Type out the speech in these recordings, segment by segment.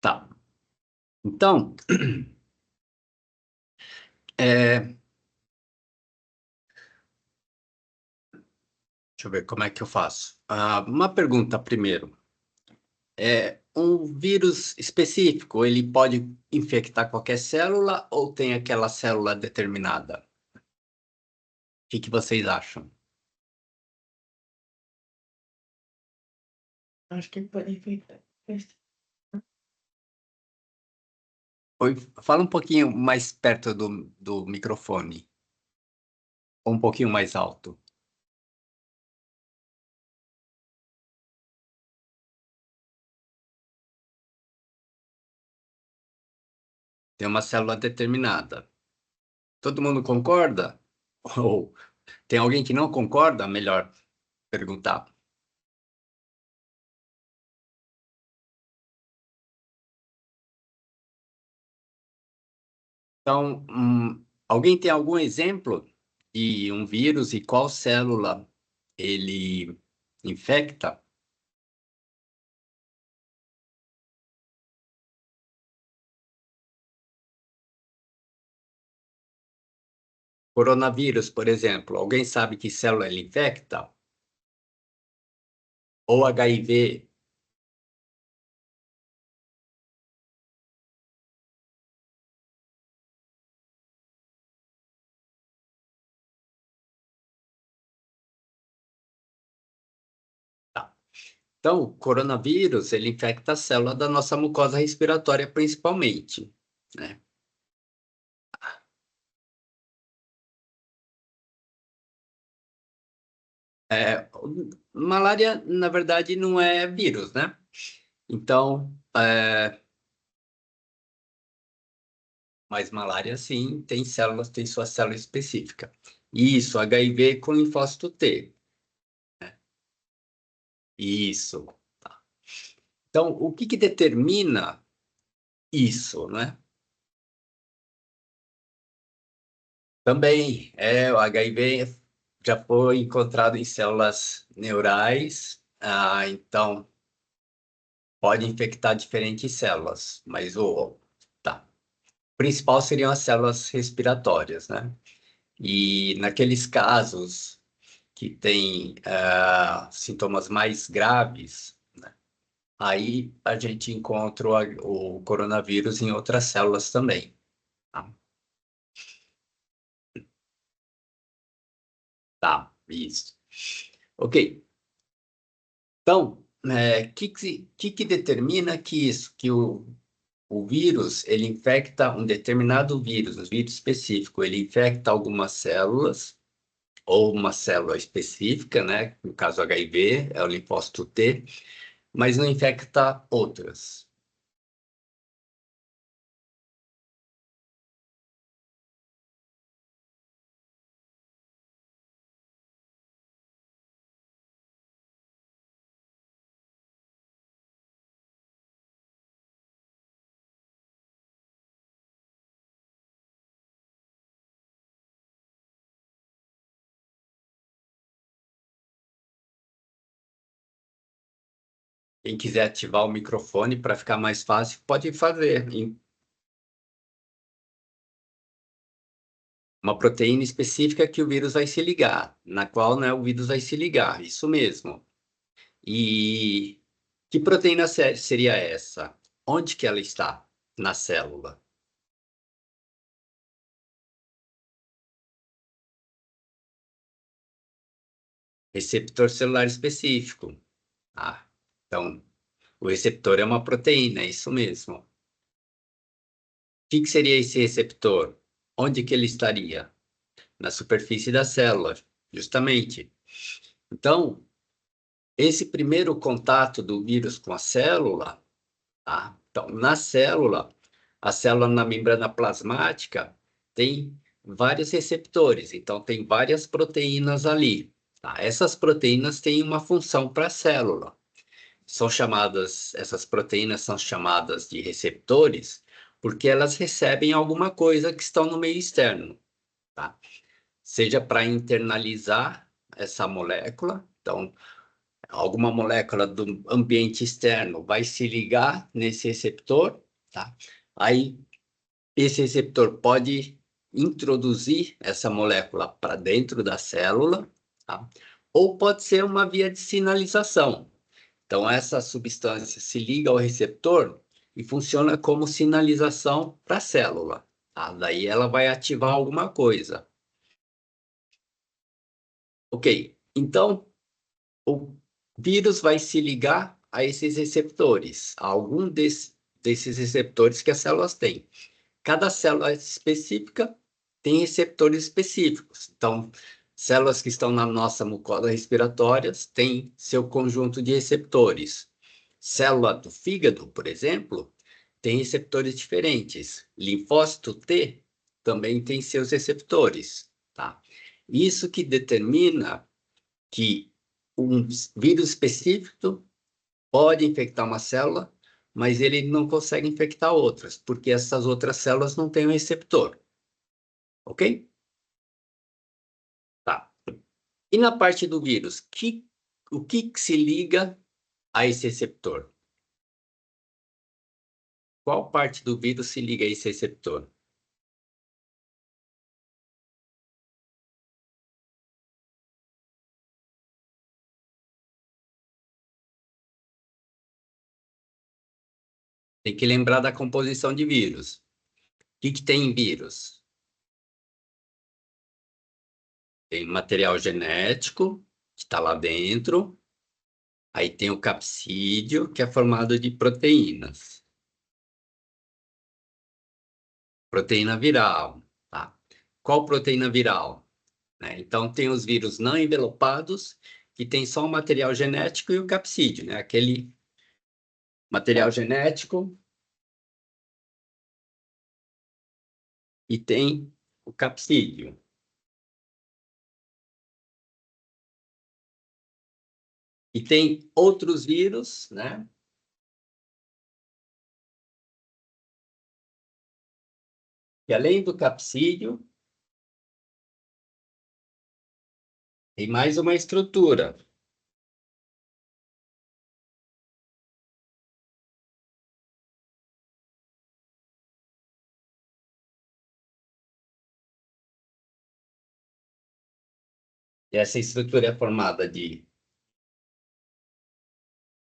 Tá. Então, deixa eu ver como é que eu faço. Uma pergunta primeiro. Um vírus específico, ele pode infectar qualquer célula ou tem aquela célula determinada? O que vocês acham? Acho que ele pode infectar. Oi, fala um pouquinho mais perto do microfone, ou um pouquinho mais alto. Tem uma célula determinada. Todo mundo concorda? Ou tem alguém que não concorda? Melhor perguntar. Então, alguém tem algum exemplo de um vírus e qual célula ele infecta? Coronavírus, por exemplo, alguém sabe que célula ele infecta? Ou HIV? Tá. Então, o coronavírus, ele infecta a célula da nossa mucosa respiratória principalmente, né? Malária, na verdade, não é vírus, né? Então, mas malária, sim, tem células, tem sua célula específica. Isso, HIV com linfócito T. Isso. Tá. Então, o que determina isso, né? Também, o HIV já foi encontrado em células neurais, então pode infectar diferentes células, mas tá. O principal seriam as células respiratórias, né? E naqueles casos que tem sintomas mais graves, né? Aí a gente encontra o coronavírus em outras células também. Tá, tá, isso. Ok. Então, que determina que isso, que o vírus, ele infecta um determinado vírus, um vírus específico, ele infecta algumas células, ou uma célula específica, né? No caso HIV, é o linfócito T, mas não infecta outras. Quem quiser ativar o microfone para ficar mais fácil, pode fazer. Uma proteína específica que o vírus vai se ligar, na qual, né, o vírus vai se ligar, isso mesmo. E que proteína seria essa? Onde que ela está na célula? Receptor celular específico. Então, o receptor é uma proteína, é isso mesmo. O que seria esse receptor? Onde que ele estaria? Na superfície da célula, justamente. Então, esse primeiro contato do vírus com a célula, tá? Então, na célula, a célula na membrana plasmática tem vários receptores, então tem várias proteínas ali. Tá? Essas proteínas têm uma função para a célula. Essas proteínas são chamadas de receptores porque elas recebem alguma coisa que estão no meio externo, tá? Seja para internalizar essa molécula, então alguma molécula do ambiente externo vai se ligar nesse receptor, tá? Aí esse receptor pode introduzir essa molécula para dentro da célula, tá? Ou pode ser uma via de sinalização. Então, essa substância se liga ao receptor e funciona como sinalização para a célula, tá? Daí ela vai ativar alguma coisa. Ok, então o vírus vai se ligar a esses receptores, a algum desses receptores que as células têm. Cada célula específica tem receptores específicos. Então, células que estão na nossa mucosa respiratória têm seu conjunto de receptores. Célula do fígado, por exemplo, tem receptores diferentes. Linfócito T também tem seus receptores, tá? Isso que determina que um vírus específico pode infectar uma célula, mas ele não consegue infectar outras, porque essas outras células não têm um receptor. Ok? Tá. E na parte do vírus, o que se liga a esse receptor? Qual parte do vírus se liga a esse receptor? Tem que lembrar da composição de vírus. O que tem em vírus? Tem material genético, que está lá dentro. Aí tem o capsídeo, que é formado de proteínas. Proteína viral, tá? Qual proteína viral? Né? Então, tem os vírus não envelopados, que tem só o material genético e o capsídeo, né? Aquele material genético e tem o capsídeo. E tem outros vírus, né? Que além do capsídeo, tem mais uma estrutura. E essa estrutura é formada de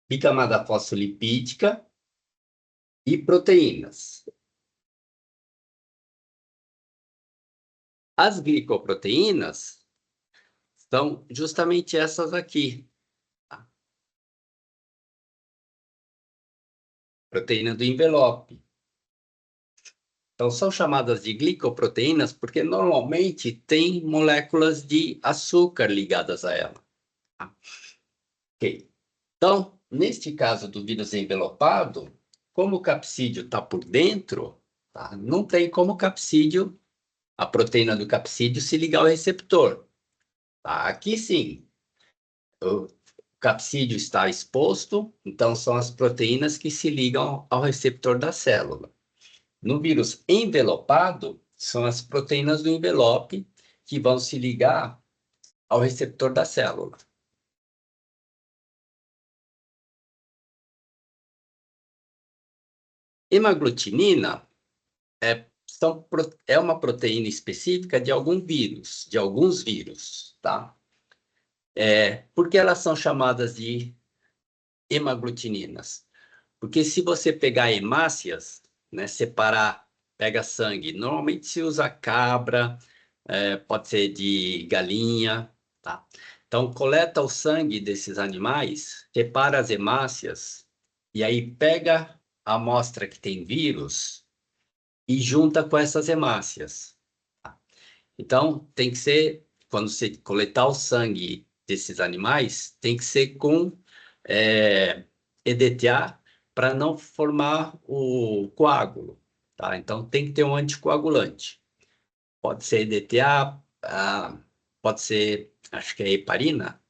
bicamada fosfolipídica e proteínas. As glicoproteínas são justamente essas aqui. Tá? Proteína do envelope. Então, são chamadas de glicoproteínas porque normalmente tem moléculas de açúcar ligadas a ela. Tá? Ok. Então, neste caso do vírus envelopado, como o capsídeo está por dentro, tá? Não tem como o capsídeo, a proteína do capsídeo, se ligar ao receptor. Tá? Aqui sim, o capsídeo está exposto, então são as proteínas que se ligam ao receptor da célula. No vírus envelopado, são as proteínas do envelope que vão se ligar ao receptor da célula. Hemaglutinina é uma proteína específica de algum vírus, de alguns vírus, tá? Por que elas são chamadas de hemaglutininas? Porque se você pegar hemácias, né, separar, pega sangue, normalmente se usa cabra, pode ser de galinha, tá? Então, coleta o sangue desses animais, separa as hemácias, e aí pega a amostra que tem vírus e junta com essas hemácias. Tá? Então, tem que ser, quando você coletar o sangue desses animais, tem que ser com EDTA para não formar o coágulo. Tá? Então, tem que ter um anticoagulante. Pode ser EDTA, pode ser, acho que é heparina,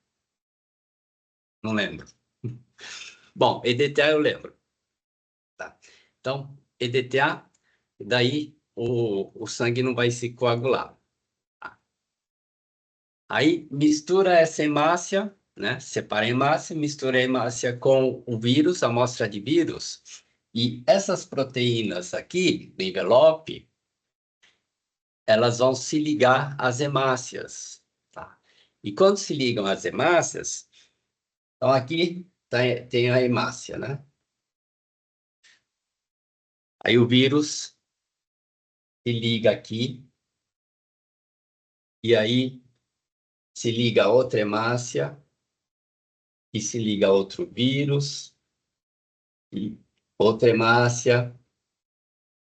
não lembro. Bom, EDTA eu lembro. Tá? Então, EDTA, daí o sangue não vai se coagular. Tá? Aí mistura essa hemácia né? Separa a hemácia, mistura a hemácia com o vírus, a amostra de vírus, e essas proteínas aqui do envelope, elas vão se ligar às hemácias, tá? E quando se ligam às hemácias, então aqui tem a hemácia, né? Aí o vírus se liga aqui, e aí se liga a outra hemácia, e se liga a outro vírus, e outra hemácia,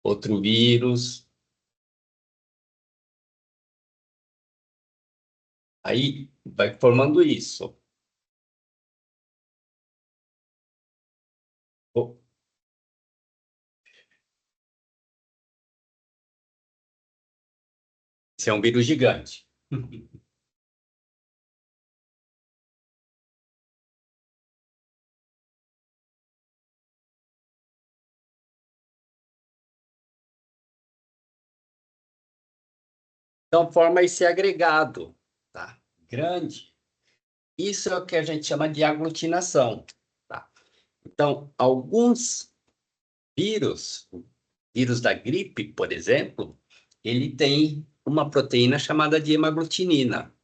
outro vírus. Aí vai formando isso. O- Esse é um vírus gigante. Então forma esse agregado, tá? Grande. Isso é o que a gente chama de aglutinação, tá? Então, alguns vírus, o vírus da gripe, por exemplo, ele tem uma proteína chamada de hemaglutinina,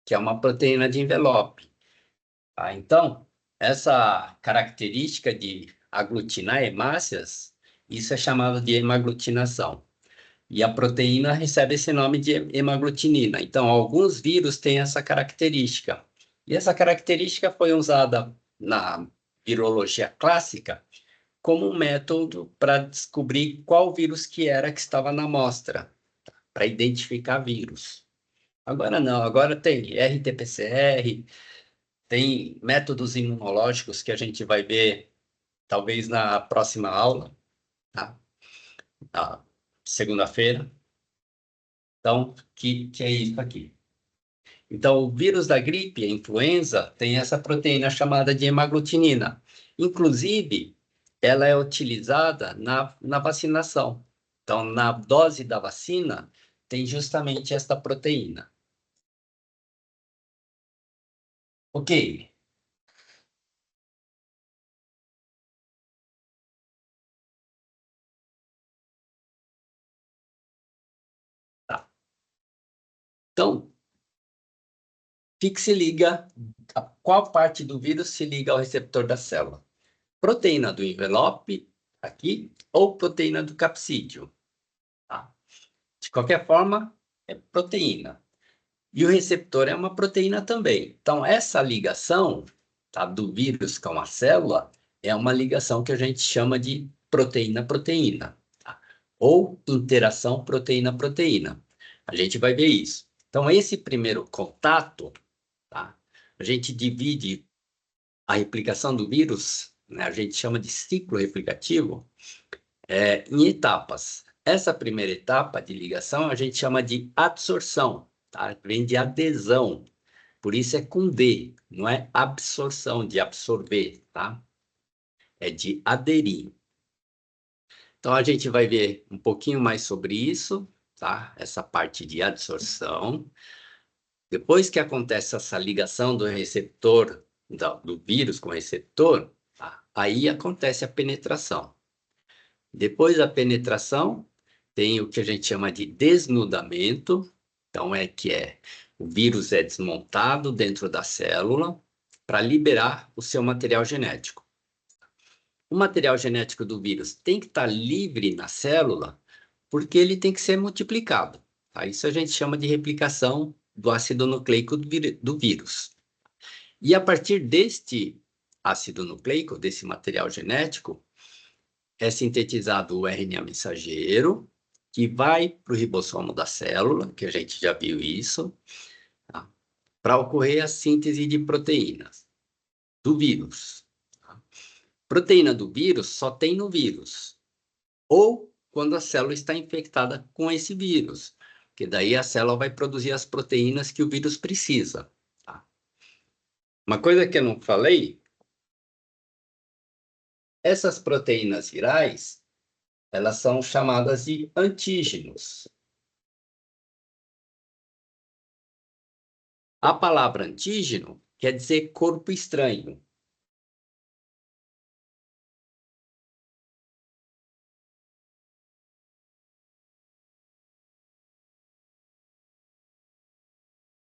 que é uma proteína de envelope. Tá? Então, essa característica de aglutinar hemácias, isso é chamado de hemaglutinação. E a proteína recebe esse nome de hemaglutinina. Então, alguns vírus têm essa característica. E essa característica foi usada na virologia clássica como um método para descobrir qual vírus que era que estava na amostra, para identificar vírus. Agora não, agora tem RT-PCR, tem métodos imunológicos que a gente vai ver talvez na próxima aula, tá? Na segunda-feira. Então, que é isso aqui. Então, o vírus da gripe, a influenza, tem essa proteína chamada de hemaglutinina. Inclusive, ela é utilizada na vacinação. Então, na dose da vacina, tem justamente esta proteína. Ok, tá. Então, o que que se liga, qual parte do vírus se liga ao receptor da célula? Proteína do envelope, aqui, ou proteína do capsídeo, tá? De qualquer forma, é proteína. E o receptor é uma proteína também. Então, essa ligação, tá, do vírus com a célula é uma ligação que a gente chama de proteína-proteína, tá? Ou interação proteína-proteína. A gente vai ver isso. Então, esse primeiro contato, tá, a gente divide a replicação do vírus, né, a gente chama de ciclo replicativo, em etapas. Essa primeira etapa de ligação a gente chama de adsorção, tá? Vem de adesão. Por isso é com D, não é absorção, de absorver, tá? É de aderir. Então a gente vai ver um pouquinho mais sobre isso, tá? Essa parte de adsorção. Depois que acontece essa ligação do receptor, do vírus com o receptor, tá? Aí acontece a penetração. Depois da penetração, tem o que a gente chama de desnudamento. Então, o vírus é desmontado dentro da célula para liberar o seu material genético. O material genético do vírus tem que estar livre na célula porque ele tem que ser multiplicado. Tá? Isso a gente chama de replicação do ácido nucleico do vírus. E a partir deste ácido nucleico, desse material genético, é sintetizado o RNA mensageiro, que vai para o ribossomo da célula, que a gente já viu isso, tá? Para ocorrer a síntese de proteínas do vírus. Tá? Proteína do vírus só tem no vírus, ou quando a célula está infectada com esse vírus, que daí a célula vai produzir as proteínas que o vírus precisa. Tá? Uma coisa que eu não falei, essas proteínas virais, elas são chamadas de antígenos. A palavra antígeno quer dizer corpo estranho.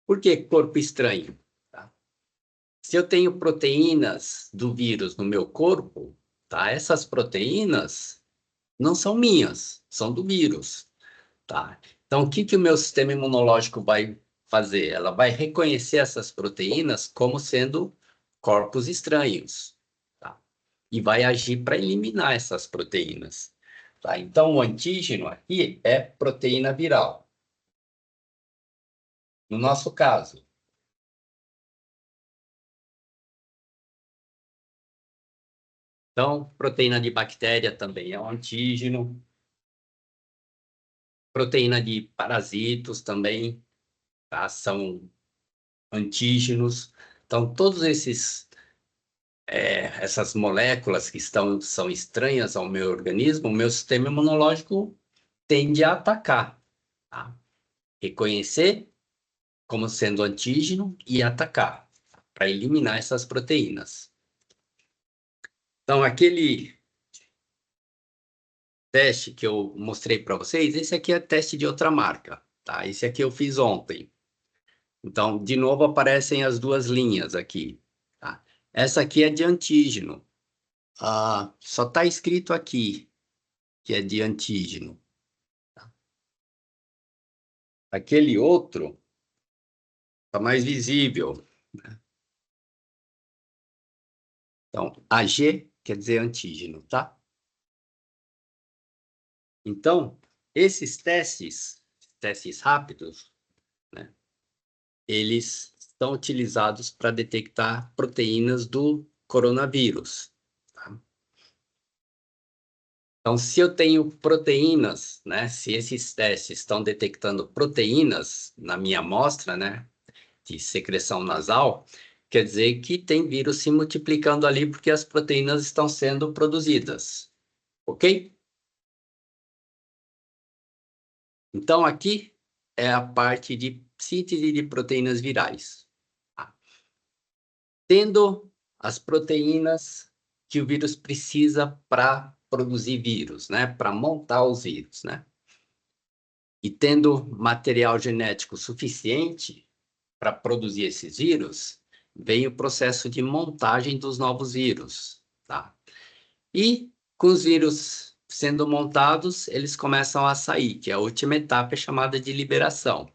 Por que corpo estranho? Tá? Se eu tenho proteínas do vírus no meu corpo, tá? Essas proteínas não são minhas, são do vírus. Tá? Então, o que que o meu sistema imunológico vai fazer? Ela vai reconhecer essas proteínas como sendo corpos estranhos, tá? E vai agir para eliminar essas proteínas, tá? Então, o antígeno aqui é proteína viral. No nosso caso, então, proteína de bactéria também é um antígeno, proteína de parasitos também, tá? São antígenos. Então, todos essas moléculas que são estranhas ao meu organismo, o meu sistema imunológico tende a atacar, tá? Reconhecer como sendo antígeno e atacar, para eliminar essas proteínas. Então, aquele teste que eu mostrei para vocês, esse aqui é teste de outra marca, tá? Esse aqui eu fiz ontem. Então, de novo, aparecem as duas linhas aqui, tá? Essa aqui é de antígeno. Só está escrito aqui que é de antígeno. Aquele outro está mais visível. Então, AG quer dizer antígeno, tá? Então, esses testes rápidos, né, eles são utilizados para detectar proteínas do coronavírus, tá? Então, se eu tenho proteínas, né, se esses testes estão detectando proteínas na minha amostra, né, de secreção nasal, quer dizer que tem vírus se multiplicando ali porque as proteínas estão sendo produzidas, ok? Então, aqui é a parte de síntese de proteínas virais. Tá? Tendo as proteínas que o vírus precisa para produzir vírus, né? Para montar os vírus, né? E tendo material genético suficiente para produzir esses vírus, vem o processo de montagem dos novos vírus, tá? E com os vírus sendo montados, eles começam a sair, que é a última etapa é chamada de liberação.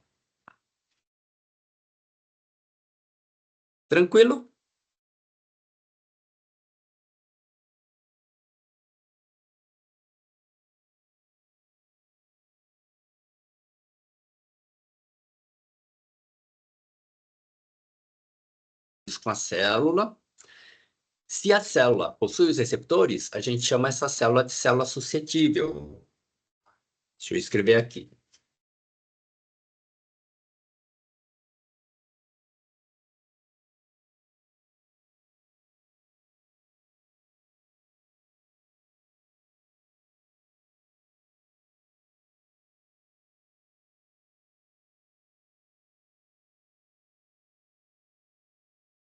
Tranquilo? Com a célula. Se a célula possui os receptores, a gente chama essa célula de célula suscetível. Deixa eu escrever aqui.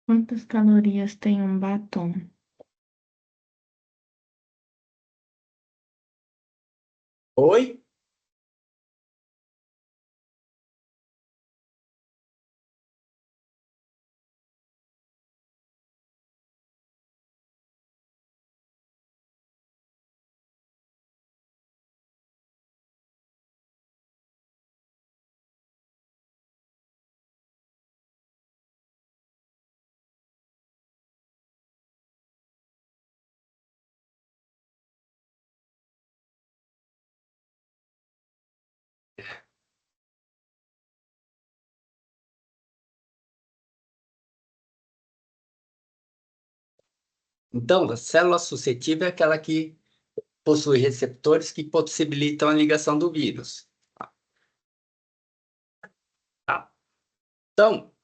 Quantas calorias tem um batom? Oi? Então, a célula suscetível é aquela que possui receptores que possibilitam a ligação do vírus. Tá? Então,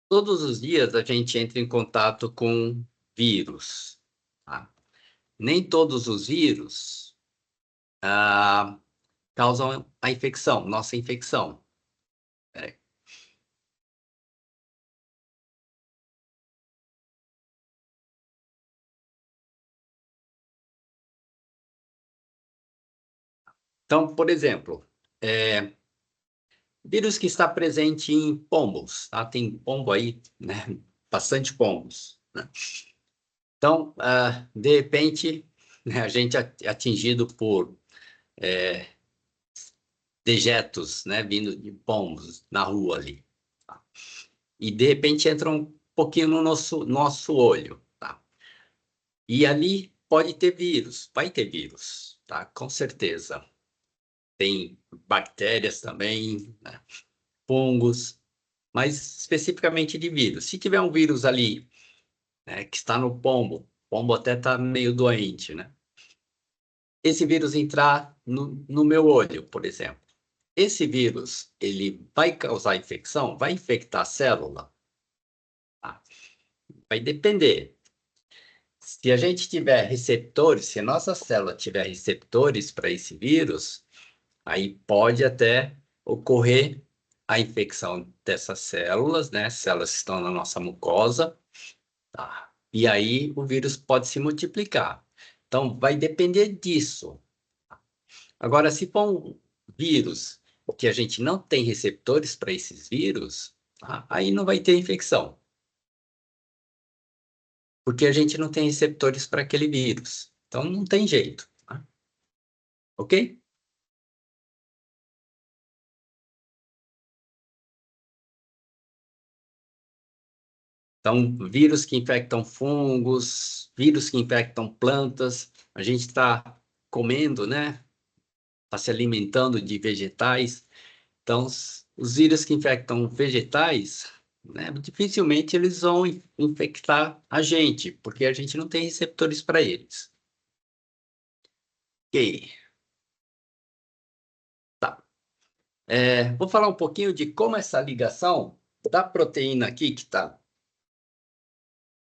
todos os dias a gente entra em contato com vírus. Tá? Nem todos os vírus causam a infecção, nossa infecção. Então, por exemplo, vírus que está presente em pombos, tá? Tem pombo aí, né? Bastante pombos, né? Então, de repente, né, a gente é atingido por dejetos, né, vindo de pombos na rua ali, tá? E de repente entra um pouquinho no nosso olho, tá? E ali pode ter vírus, vai ter vírus, tá? Com certeza. Tem bactérias também, né? Fungos, mas especificamente de vírus. Se tiver um vírus ali, né, que está no pombo, o pombo até está meio doente, né? Esse vírus entrar no meu olho, por exemplo. Esse vírus, ele vai causar infecção? Vai infectar a célula? Ah, vai depender. Se a gente tiver receptores, se a nossa célula tiver receptores para esse vírus, aí pode até ocorrer a infecção dessas células, né? Células que estão na nossa mucosa, tá? E aí o vírus pode se multiplicar. Então, vai depender disso. Agora, se for um vírus que a gente não tem receptores para esses vírus, tá? Aí não vai ter infecção, porque a gente não tem receptores para aquele vírus. Então, não tem jeito, tá? Ok? Então, vírus que infectam fungos, vírus que infectam plantas, a gente está comendo, né? Está se alimentando de vegetais. Então, os vírus que infectam vegetais, né, dificilmente eles vão infectar a gente, porque a gente não tem receptores para eles. Ok, tá. Vou falar um pouquinho de como essa ligação da proteína aqui que está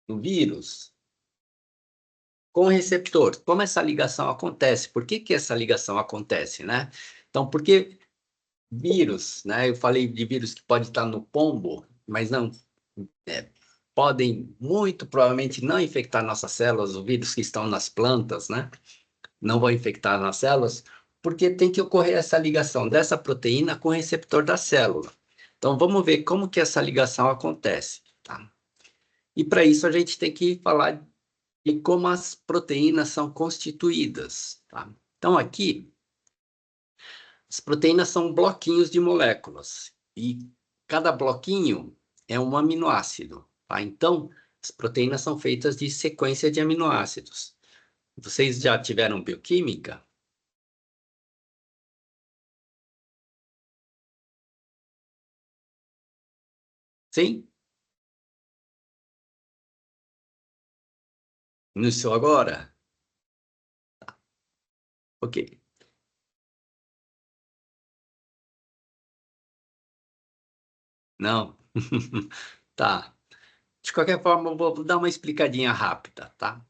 no vírus com o receptor, como essa ligação acontece, por que que essa ligação acontece, né? Então, porque vírus, né? Eu falei de vírus que pode estar no pombo, mas não, é, podem muito provavelmente não infectar nossas células, os vírus que estão nas plantas, né? Não vão infectar nas células, porque tem que ocorrer essa ligação dessa proteína com o receptor da célula. Então, vamos ver como que essa ligação acontece, tá? E para isso a gente tem que falar de como as proteínas são constituídas, tá? Então, aqui, as proteínas são bloquinhos de moléculas e cada bloquinho é um aminoácido, tá? Então, as proteínas são feitas de sequência de aminoácidos. Vocês já tiveram bioquímica? Sim? Iniciou agora? Ok. Não? Tá. De qualquer forma, eu vou dar uma explicadinha rápida, tá?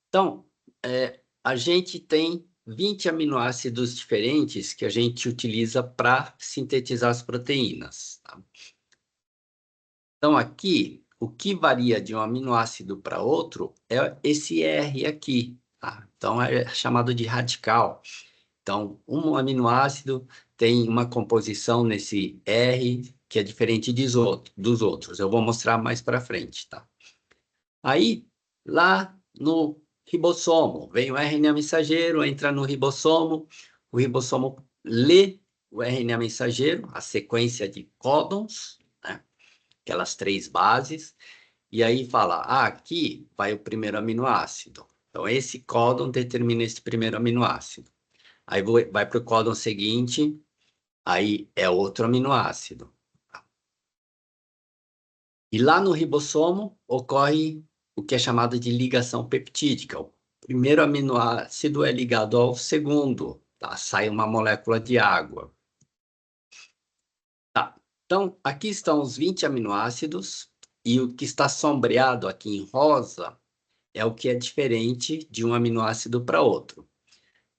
Então, a gente tem 20 aminoácidos diferentes que a gente utiliza para sintetizar as proteínas, tá? Então, aqui, o que varia de um aminoácido para outro é esse R aqui, tá? Então, é chamado de radical. Então, um aminoácido tem uma composição nesse R que é diferente dos outros. Eu vou mostrar mais para frente, tá? Aí, lá no ribossomo, vem o RNA mensageiro, entra no ribossomo, o ribossomo lê o RNA mensageiro, a sequência de códons, né? Aquelas três bases, e aí fala, aqui vai o primeiro aminoácido. Então, esse códon determina esse primeiro aminoácido. Aí vai para o códon seguinte, aí é outro aminoácido. E lá no ribossomo ocorre o que é chamado de ligação peptídica. O primeiro aminoácido é ligado ao segundo, tá? Sai uma molécula de água. Tá. Então, aqui estão os 20 aminoácidos e o que está sombreado aqui em rosa é o que é diferente de um aminoácido para outro.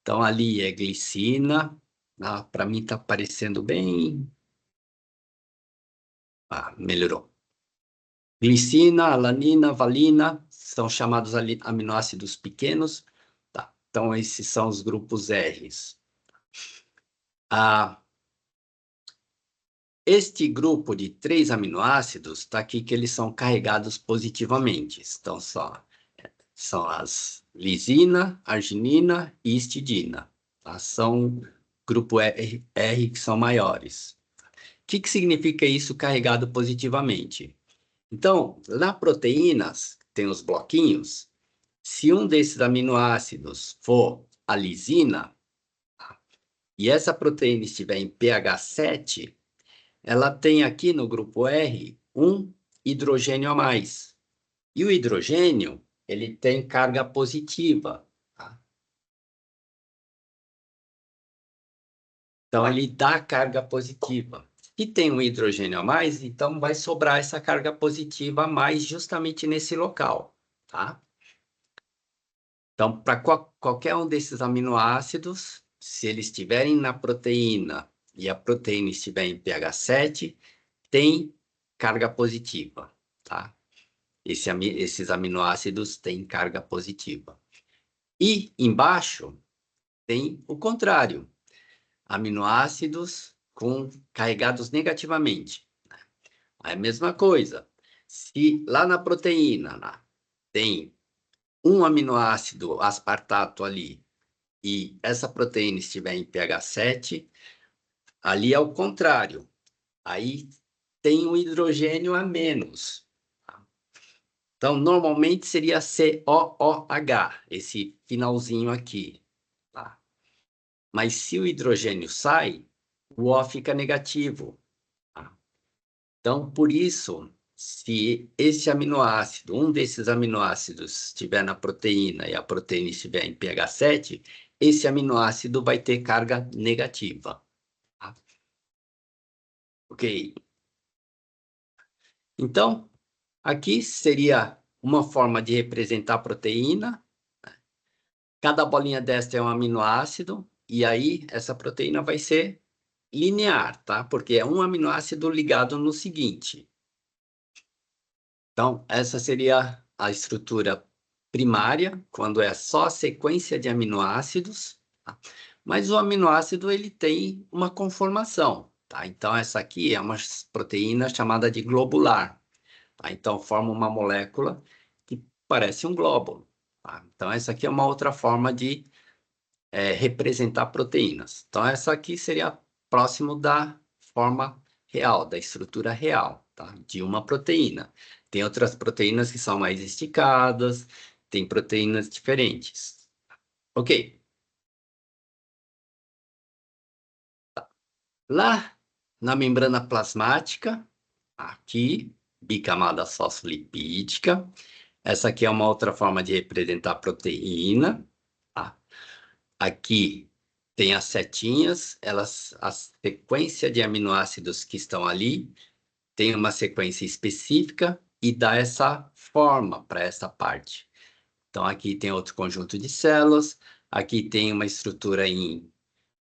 Então, ali é glicina. Para mim está aparecendo bem. Melhorou. Glicina, alanina, valina são chamados aminoácidos pequenos. Tá. Então, esses são os grupos R's. Este grupo de 3 aminoácidos está aqui que eles são carregados positivamente. Então, são as lisina, arginina e histidina. Tá? São grupo R que são maiores. O que significa isso carregado positivamente? Então, na proteínas, tem os bloquinhos, se um desses aminoácidos for a lisina, e essa proteína estiver em pH 7, ela tem aqui no grupo R um hidrogênio a mais. E o hidrogênio, ele tem carga positiva. Tá? Então, ele dá carga positiva. Se tem um hidrogênio a mais, então vai sobrar essa carga positiva a mais justamente nesse local. Tá? Então, para qualquer um desses aminoácidos, se eles estiverem na proteína e a proteína estiver em pH 7, tem carga positiva, tá? Esses aminoácidos têm carga positiva. E embaixo tem o contrário, aminoácidos carregados negativamente. É a mesma coisa. Se lá na proteína tem um aminoácido aspartato ali e essa proteína estiver em pH 7, ali é o contrário. Aí tem um hidrogênio a menos. Então, normalmente seria COOH, esse finalzinho aqui. Tá? Mas se o hidrogênio sai, o O fica negativo. Tá? Então, por isso, se esse aminoácido, um desses aminoácidos estiver na proteína e a proteína estiver em pH 7, esse aminoácido vai ter carga negativa. Tá? Ok. Então, aqui seria uma forma de representar a proteína. Cada bolinha desta é um aminoácido, e aí essa proteína vai ser linear, tá? Porque é um aminoácido ligado no seguinte. Então, essa seria a estrutura primária, quando é só a sequência de aminoácidos, tá? Mas o aminoácido, ele tem uma conformação, tá? Então, essa aqui é uma proteína chamada de globular, tá? Então, forma uma molécula que parece um glóbulo, tá? Então, essa aqui é uma outra forma de representar proteínas. Então, essa aqui seria próximo da forma real, da estrutura real, tá? De uma proteína. Tem outras proteínas que são mais esticadas, tem proteínas diferentes. Ok. Lá na membrana plasmática, aqui, bicamada fosfolipídica. Essa aqui é uma outra forma de representar proteína. Tá? Aqui tem as setinhas, a sequência de aminoácidos que estão ali tem uma sequência específica e dá essa forma para essa parte. Então, aqui tem outro conjunto de células, aqui tem uma estrutura em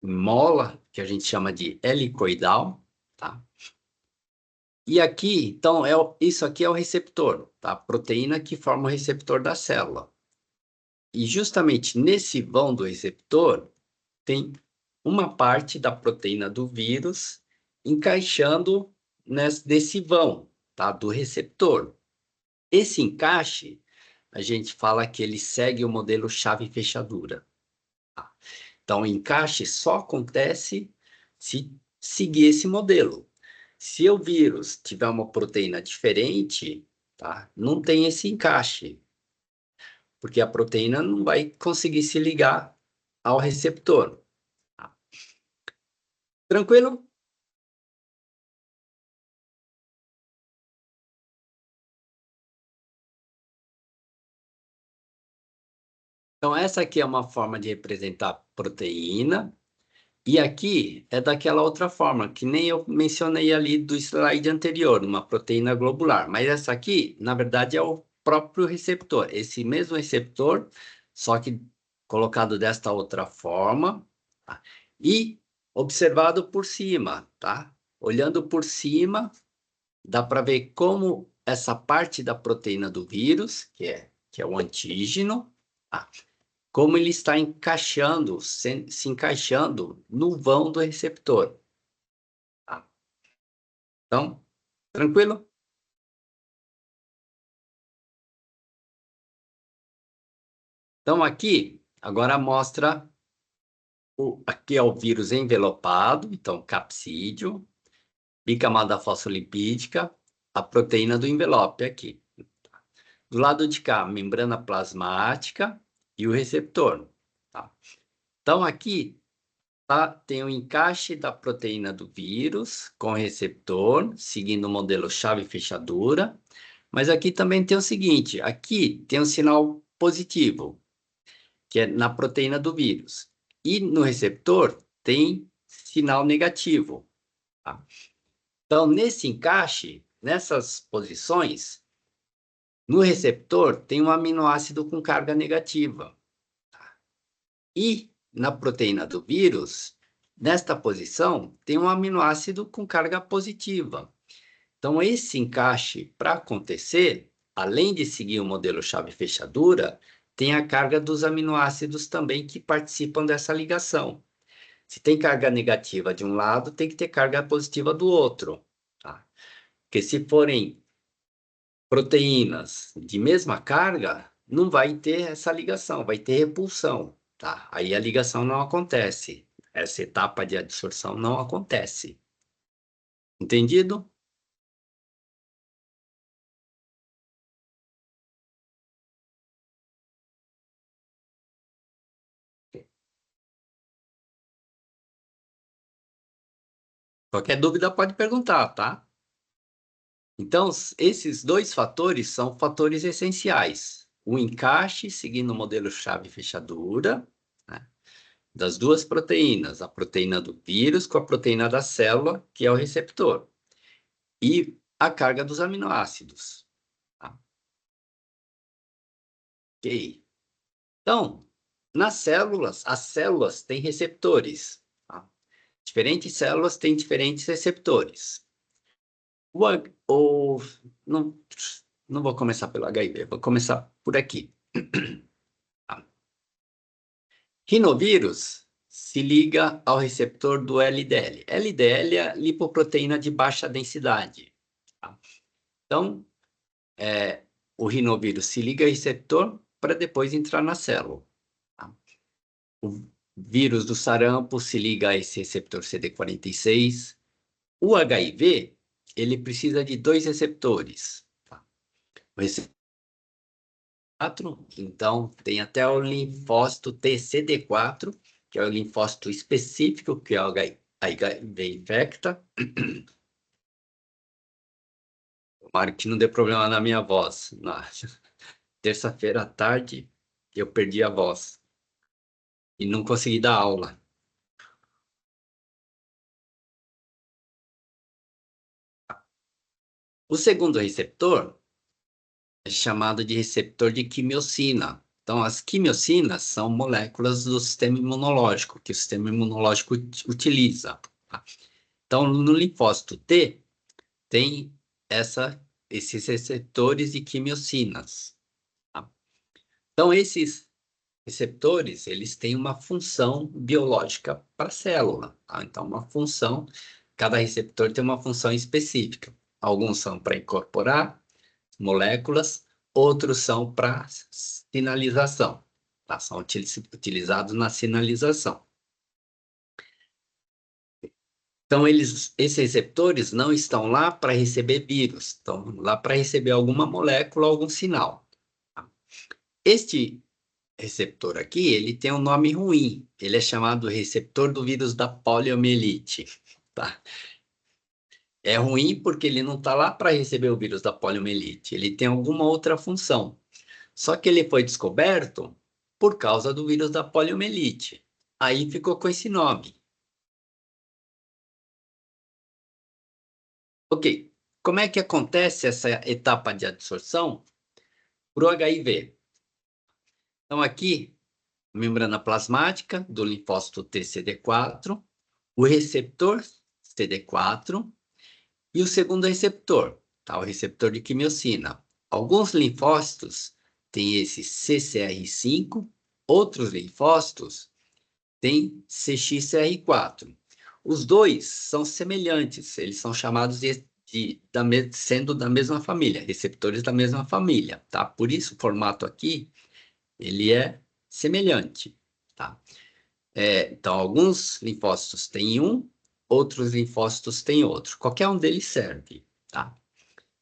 mola, que a gente chama de helicoidal, tá? E aqui, então, isso aqui é o receptor, tá? A proteína que forma o receptor da célula. E justamente nesse vão do receptor, tem uma parte da proteína do vírus encaixando nesse vão, tá? Do receptor. Esse encaixe, a gente fala que ele segue o modelo chave-fechadura. Tá? Então, o encaixe só acontece se seguir esse modelo. Se o vírus tiver uma proteína diferente, tá? Não tem esse encaixe, porque a proteína não vai conseguir se ligar ao receptor. Tá? Tranquilo? Então, essa aqui é uma forma de representar proteína, e aqui é daquela outra forma, que nem eu mencionei ali do slide anterior, uma proteína globular. Mas essa aqui, na verdade, é o próprio receptor. Esse mesmo receptor, só que colocado desta outra forma, tá? E observado por cima, tá? Olhando por cima, dá para ver como essa parte da proteína do vírus, que é o antígeno, tá? como ele está encaixando, se encaixando no vão do receptor. Tá? Então, tranquilo? Então, aqui, agora mostra, aqui é o vírus envelopado, então, capsídeo, bicamada fosfolipídica, a proteína do envelope aqui. Do lado de cá, membrana plasmática e o receptor. Tá? Então, aqui tem o encaixe da proteína do vírus com o receptor, seguindo o modelo chave-fechadura. Mas aqui também tem o seguinte, aqui tem um sinal positivo, que é na proteína do vírus. E no receptor tem sinal negativo. Tá? Então, nesse encaixe, nessas posições, no receptor tem um aminoácido com carga negativa. Tá? E na proteína do vírus, nesta posição, tem um aminoácido com carga positiva. Então, esse encaixe, para acontecer, além de seguir o modelo chave-fechadura, tem a carga dos aminoácidos também que participam dessa ligação. Se tem carga negativa de um lado, tem que ter carga positiva do outro. Tá? Porque se forem proteínas de mesma carga, não vai ter essa ligação, vai ter repulsão. Tá? Aí a ligação não acontece. Essa etapa de adsorção não acontece. Entendido? Qualquer dúvida pode perguntar, tá? Então, esses dois fatores são fatores essenciais. O encaixe, seguindo o modelo chave-fechadura, né, das duas proteínas, a proteína do vírus com a proteína da célula, que é o receptor, e a carga dos aminoácidos. Tá? Ok. Então, nas células, as células têm receptores. Tá? Diferentes células têm diferentes receptores. O, não, não vou começar pelo HIV, vou começar por aqui. Rinovírus se liga ao receptor do LDL. LDL é a lipoproteína de baixa densidade. Tá? Então, o rinovírus se liga ao receptor para depois entrar na célula. Tá? O vírus do sarampo se liga a esse receptor CD46. O HIV, ele precisa de dois receptores. Tá? O receptor 4, então tem até o linfócito TCD4, que é o linfócito específico que é o HIV infecta. Tomara que não dê problema na minha voz. Na terça-feira à tarde, eu perdi a voz e não consegui dar aula. O segundo receptor é chamado de receptor de quimiocina. Então, as quimiocinas são moléculas do sistema imunológico, que o sistema imunológico utiliza. Tá? Então, no linfócito T, tem esses receptores de quimiocinas. Tá? Então, esses receptores, eles têm uma função biológica para a célula. Tá? Então, cada receptor tem uma função específica. Alguns são para incorporar moléculas, outros são para sinalização. Tá? São utilizados na sinalização. Então, esses receptores não estão lá para receber vírus, estão lá para receber alguma molécula, algum sinal. Tá? Este receptor aqui, ele tem um nome ruim. Ele é chamado receptor do vírus da poliomielite. Tá? É ruim porque ele não está lá para receber o vírus da poliomielite. Ele tem alguma outra função. Só que ele foi descoberto por causa do vírus da poliomielite. Aí ficou com esse nome. Ok, como é que acontece essa etapa de adsorção para o HIV? Então, aqui, membrana plasmática do linfócito TCD4, o receptor CD4 e o segundo receptor, tá? O receptor de quimiocina. Alguns linfócitos têm esse CCR5 Outros linfócitos têm CXCR4. Os dois são semelhantes, eles são chamados sendo da mesma família, receptores da mesma família, tá? Por isso o formato aqui, ele é semelhante, tá? Então, alguns linfócitos têm um, outros linfócitos têm outro. Qualquer um deles serve, tá?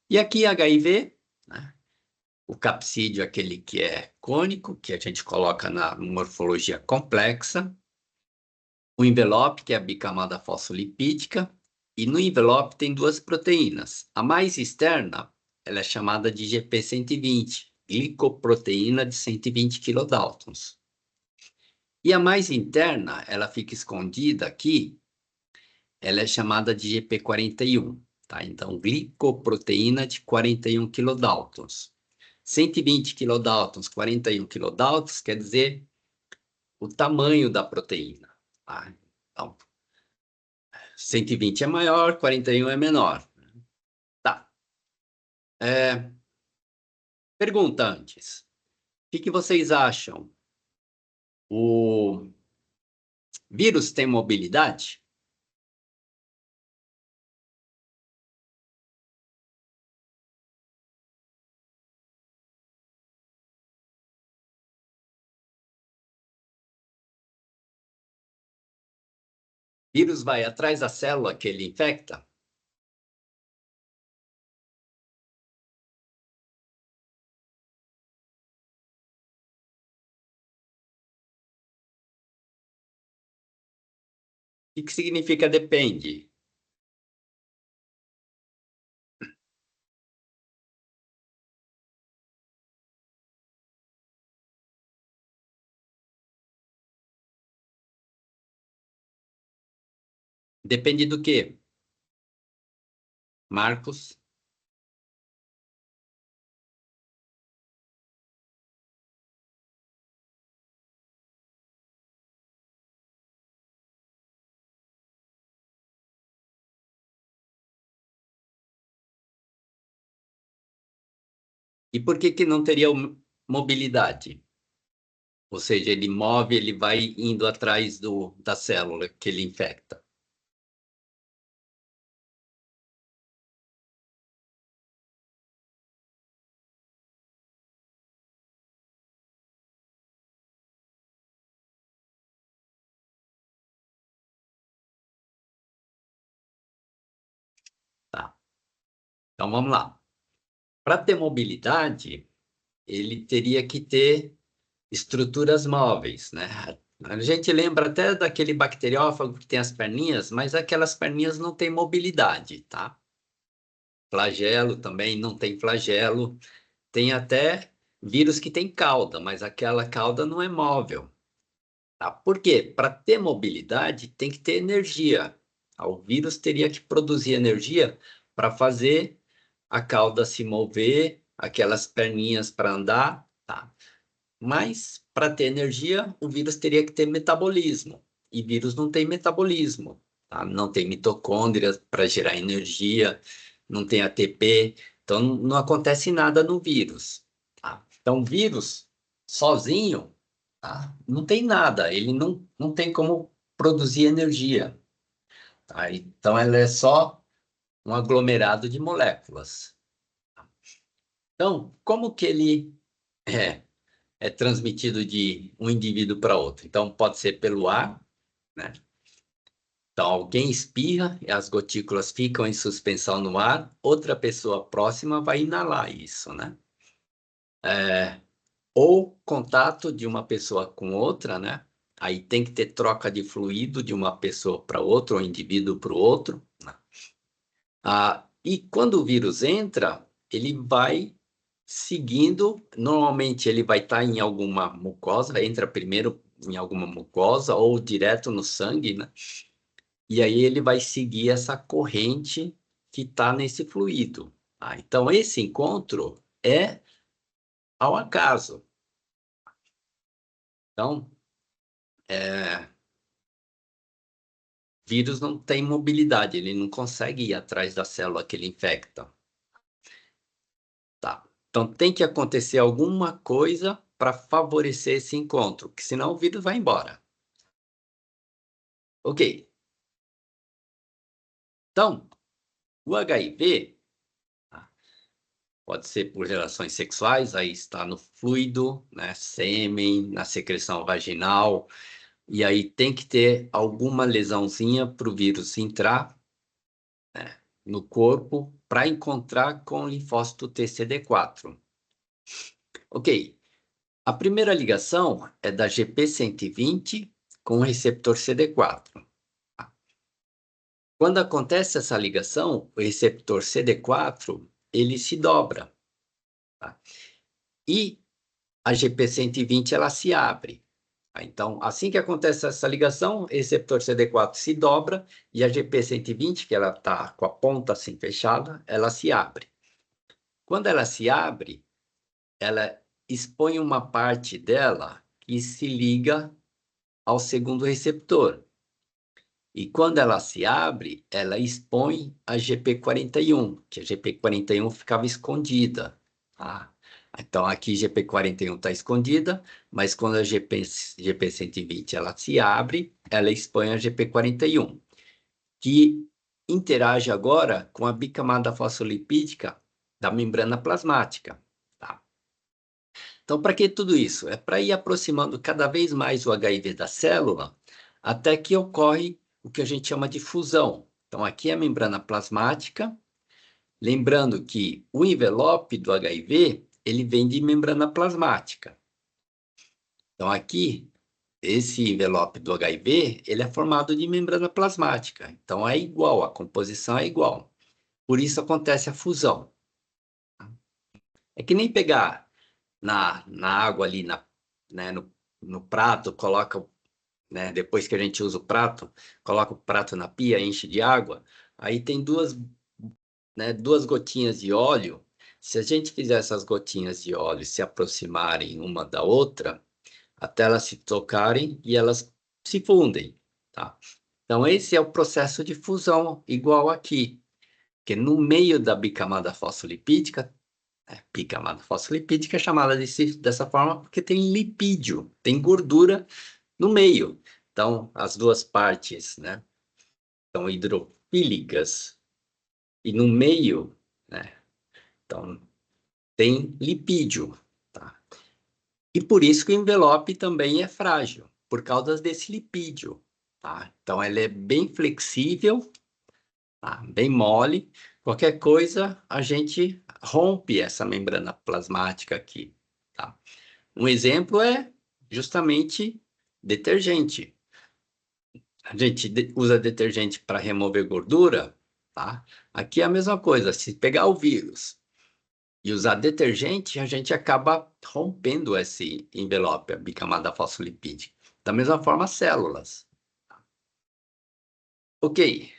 E aqui HIV, né? O capsídeo é aquele que é cônico, que a gente coloca na morfologia complexa. O envelope, que é a bicamada fosfolipídica. E no envelope tem duas proteínas. A mais externa, ela é chamada de GP120, glicoproteína de 120 kilodaltons. E a mais interna, ela fica escondida aqui, ela é chamada de GP41, tá? Então, glicoproteína de 41 kilodaltons. 120 kilodaltons, 41 kilodaltons, quer dizer o tamanho da proteína, tá? Então, 120 é maior, 41 é menor. Tá. Pergunta antes. O que vocês acham? O vírus tem mobilidade? Vírus vai atrás da célula que ele infecta? O que significa depende? Depende do quê? Marcos? E por que não teria mobilidade? Ou seja, ele move, ele vai indo atrás da célula que ele infecta. Tá. Então vamos lá. Para ter mobilidade, ele teria que ter estruturas móveis, né? A gente lembra até daquele bacteriófago que tem as perninhas, mas aquelas perninhas não têm mobilidade, tá? Flagelo também não tem flagelo. Tem até vírus que tem cauda, mas aquela cauda não é móvel. Tá? Por quê? Para ter mobilidade, tem que ter energia. O vírus teria que produzir energia para fazer a cauda se mover, aquelas perninhas para andar, tá? Mas, para ter energia, o vírus teria que ter metabolismo. E vírus não tem metabolismo, tá? Não tem mitocôndrias para gerar energia, não tem ATP. Então, não acontece nada no vírus, tá? Então, vírus sozinho, tá? Não tem nada. Ele não tem como produzir energia, tá? Então, ela é só um aglomerado de moléculas. Então, como que ele é transmitido de um indivíduo para outro? Então, pode ser pelo ar, né? Então, alguém espirra e as gotículas ficam em suspensão no ar, outra pessoa próxima vai inalar isso, né? Ou contato de uma pessoa com outra, né? Aí tem que ter troca de fluido de uma pessoa para outra, ou indivíduo para o outro, né? E quando o vírus entra, ele vai seguindo, normalmente ele vai estar em alguma mucosa, entra primeiro em alguma mucosa ou direto no sangue, né? E aí ele vai seguir essa corrente que está nesse fluido. Então, esse encontro é ao acaso. Então, vírus não tem mobilidade, ele não consegue ir atrás da célula que ele infecta. Tá. Então, tem que acontecer alguma coisa para favorecer esse encontro, que senão o vírus vai embora. Ok. Então, o HIV pode ser por relações sexuais, aí está no fluido, né, sêmen, na secreção vaginal, e aí tem que ter alguma lesãozinha para o vírus entrar, né, no corpo para encontrar com o linfócito TCD4. Ok. A primeira ligação é da GP120 com o receptor CD4. Quando acontece essa ligação, o receptor CD4 ele se dobra, tá? E a GP120 ela se abre. Tá? Então, assim que acontece essa ligação, o receptor CD4 se dobra e a GP120, que ela está com a ponta assim fechada, ela se abre. Quando ela se abre, ela expõe uma parte dela que se liga ao segundo receptor. E quando ela se abre, ela expõe a GP41, que a GP41 ficava escondida. Tá? Então, aqui GP41 está escondida, mas quando a GP120 ela se abre, ela expõe a GP41, que interage agora com a bicamada fosfolipídica da membrana plasmática. Tá? Então, para que tudo isso? É para ir aproximando cada vez mais o HIV da célula, até que ocorre o que a gente chama de fusão. Então, aqui é a membrana plasmática, lembrando que o envelope do HIV, ele vem de membrana plasmática. Então, aqui, esse envelope do HIV, ele é formado de membrana plasmática. Então, é igual, a composição é igual. Por isso acontece a fusão. É que nem pegar na água ali, né, no prato, coloca, né, depois que a gente usa o prato, coloca o prato na pia, enche de água, aí tem duas gotinhas de óleo. Se a gente fizer essas gotinhas de óleo se aproximarem uma da outra, até elas se tocarem e elas se fundem, tá? Então, esse é o processo de fusão, igual aqui, que no meio da bicamada fosfolipídica, bicamada fosfolipídica é chamada dessa forma porque tem lipídio, tem gordura no meio. Então, as duas partes, né, são hidrofílicas e no meio, né, então, tem lipídio, tá? E por isso que o envelope também é frágil, por causa desse lipídio, tá? Então, ele é bem flexível, tá? Bem mole. Qualquer coisa, a gente rompe essa membrana plasmática aqui, tá? Um exemplo é justamente detergente. A gente usa detergente para remover gordura, tá? Aqui é a mesma coisa. Se pegar o vírus e usar detergente, a gente acaba rompendo esse envelope, a bicamada fosfolipídica. Da mesma forma, as células. Ok.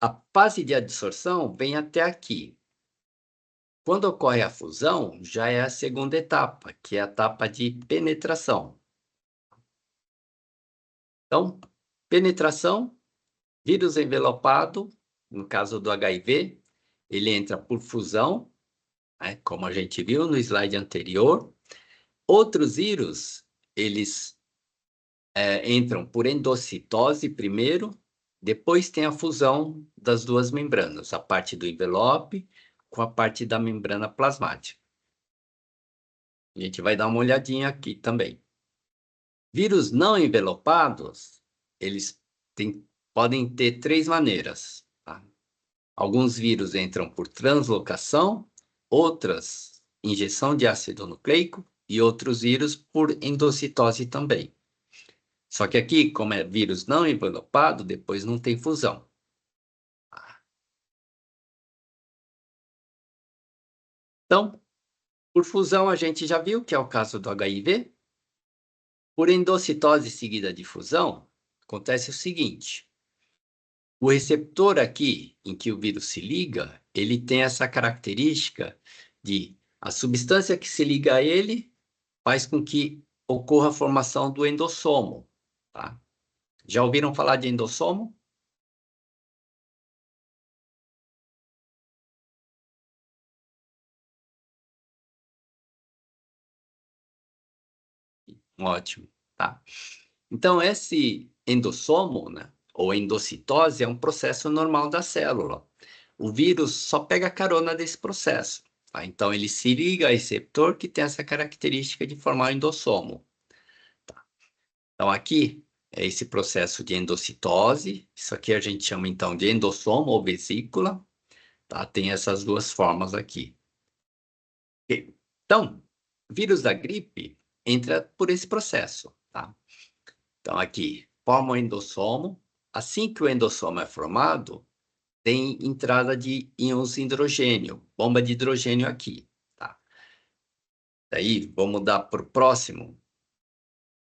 A fase de adsorção vem até aqui. Quando ocorre a fusão, já é a segunda etapa, que é a etapa de penetração. Então, penetração, vírus envelopado, no caso do HIV, ele entra por fusão, né, como a gente viu no slide anterior. Outros vírus, eles entram por endocitose primeiro, depois tem a fusão das duas membranas, a parte do envelope com a parte da membrana plasmática. A gente vai dar uma olhadinha aqui também. Vírus não envelopados, eles podem ter três maneiras, tá? Alguns vírus entram por translocação, outras injeção de ácido nucleico e outros vírus por endocitose também. Só que aqui, como é vírus não envelopado, depois não tem fusão. Então, por fusão a gente já viu que é o caso do HIV. Por endocitose seguida de fusão, acontece o seguinte: o receptor aqui, em que o vírus se liga, ele tem essa característica de a substância que se liga a ele faz com que ocorra a formação do endossomo, tá? Já ouviram falar de endossomo? Ótimo, tá? Então, esse endossomo, né, ou endocitose, é um processo normal da célula. O vírus só pega carona desse processo, tá? Então, ele se liga a receptor que tem essa característica de formar o endossomo. Tá? Então, aqui é esse processo de endocitose. Isso aqui a gente chama, então, de endossomo ou vesícula. Tá? Tem essas duas formas aqui. Ok. Então, vírus da gripe entra por esse processo, tá? Então, aqui, forma o endossomo. Assim que o endossomo é formado, tem entrada de íons hidrogênio, bomba de hidrogênio aqui, tá? Daí, vamos mudar para o próximo.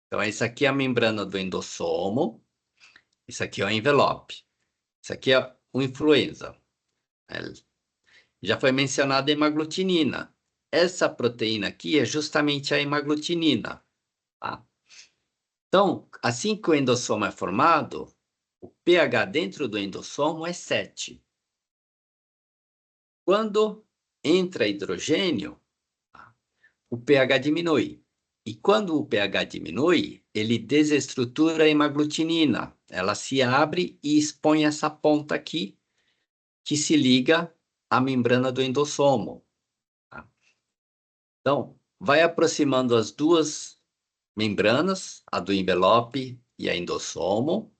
Então, essa aqui é a membrana do endossomo. Isso aqui é o envelope. Isso aqui é o influenza. É, já foi mencionada a hemaglutinina. Essa proteína aqui é justamente a hemaglutinina, tá? Então, assim que o endossomo é formado, o pH dentro do endossomo é 7. Quando entra hidrogênio, o pH diminui. E quando o pH diminui, ele desestrutura a hemaglutinina. Ela se abre e expõe essa ponta aqui, que se liga à membrana do endossomo. Tá? Então, vai aproximando as duas membranas, a do envelope e a endossomo,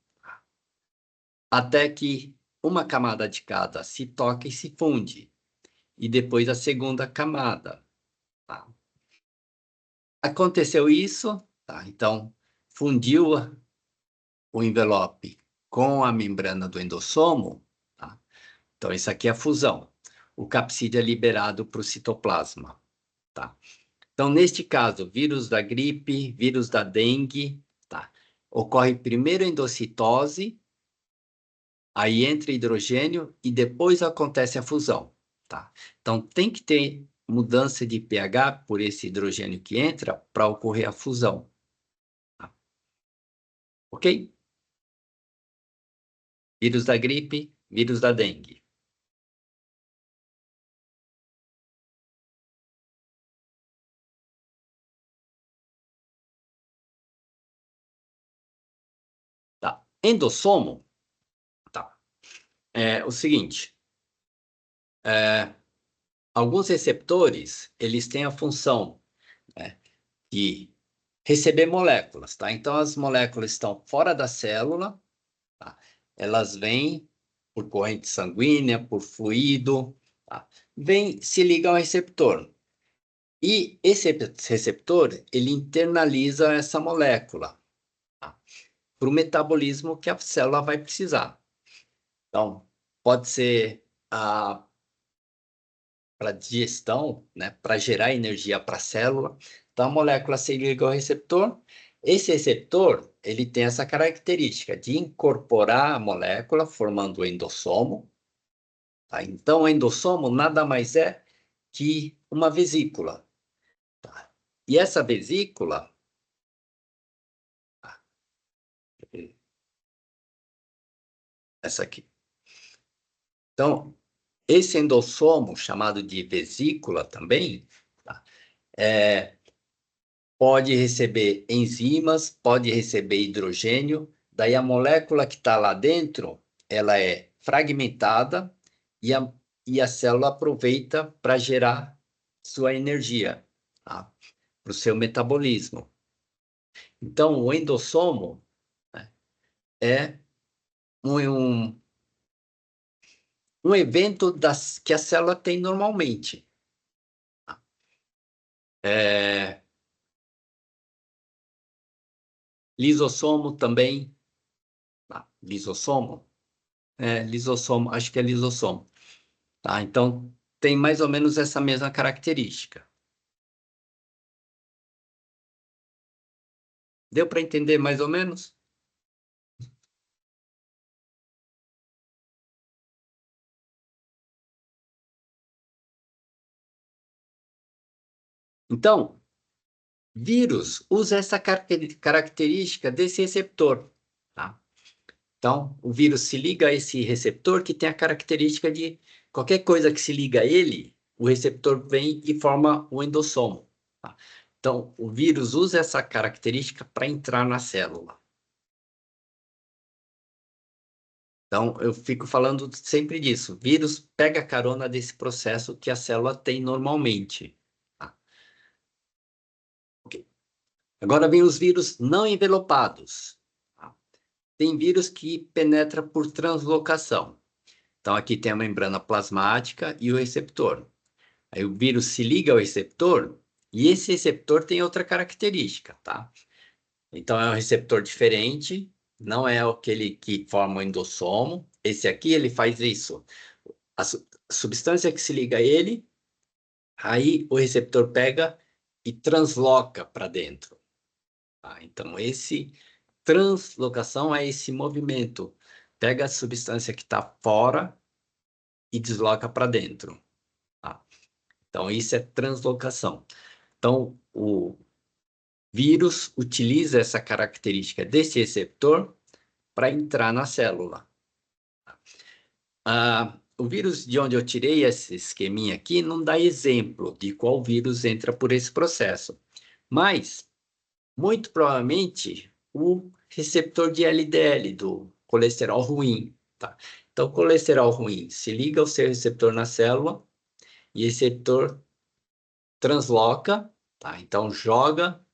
até que uma camada de cada se toca e se funde. E depois a segunda camada. Tá? Aconteceu isso, tá? Então fundiu o envelope com a membrana do endossomo, tá? Então isso aqui é a fusão. O capsídeo é liberado para o citoplasma, tá? Então, neste caso, vírus da gripe, vírus da dengue, tá? Ocorre primeiro endocitose, aí entra hidrogênio e depois acontece a fusão, tá? Então, tem que ter mudança de pH por esse hidrogênio que entra para ocorrer a fusão, tá? Ok? Vírus da gripe, vírus da dengue. Tá? Endossomo, tá? É o seguinte, é, alguns receptores, eles têm a função, né, de receber moléculas, tá? Então, as moléculas estão fora da célula, tá? Elas vêm por corrente sanguínea, por fluido, tá? Vem, se liga ao receptor. E esse receptor, ele internaliza essa molécula, tá? Para o metabolismo que a célula vai precisar. Então, pode ser para digestão, né, para gerar energia para a célula. Então, a molécula se liga ao receptor. Esse receptor, ele tem essa característica de incorporar a molécula, formando o endossomo. Tá? Então, o endossomo nada mais é que uma vesícula. Tá? E essa vesícula, tá? Essa aqui. Então, esse endossomo, chamado de vesícula também, tá? Pode receber enzimas, pode receber hidrogênio, daí a molécula que está lá dentro, ela é fragmentada e a célula aproveita para gerar sua energia, tá? Para o seu metabolismo. Então, o endossomo, né, é um, um evento que a célula tem normalmente. Tá? É, lisossomo também, tá? Lisossomo, lisossomo, acho que é lisossomo. Tá? Então, tem mais ou menos essa mesma característica. Deu para entender mais ou menos? Então, vírus usa essa característica desse receptor. Tá? Então, o vírus se liga a esse receptor que tem a característica de qualquer coisa que se liga a ele, o receptor vem e forma o endossomo. Tá? Então, o vírus usa essa característica para entrar na célula. Então, eu fico falando sempre disso. O vírus pega carona desse processo que a célula tem normalmente. Tá? Ok. Agora vem os vírus não envelopados. Tá? Tem vírus que penetra por translocação. Então, aqui tem a membrana plasmática e o receptor. Aí o vírus se liga ao receptor e esse receptor tem outra característica, tá? Então, é um receptor diferente, não é aquele que forma o endossomo. Esse aqui, ele faz isso. A substância que se liga a ele, aí o receptor pega e transloca para dentro. Tá? Então, esse translocação é esse movimento. Pega a substância que está fora e desloca para dentro. Tá? Então, isso é translocação. Então, o vírus utiliza essa característica desse receptor para entrar na célula. O vírus de onde eu tirei esse esqueminha aqui não dá exemplo de qual vírus entra por esse processo. Mas, muito provavelmente, o receptor de LDL, do colesterol ruim. Tá? Então, o colesterol ruim se liga ao seu receptor na célula e esse receptor transloca, tá? Então joga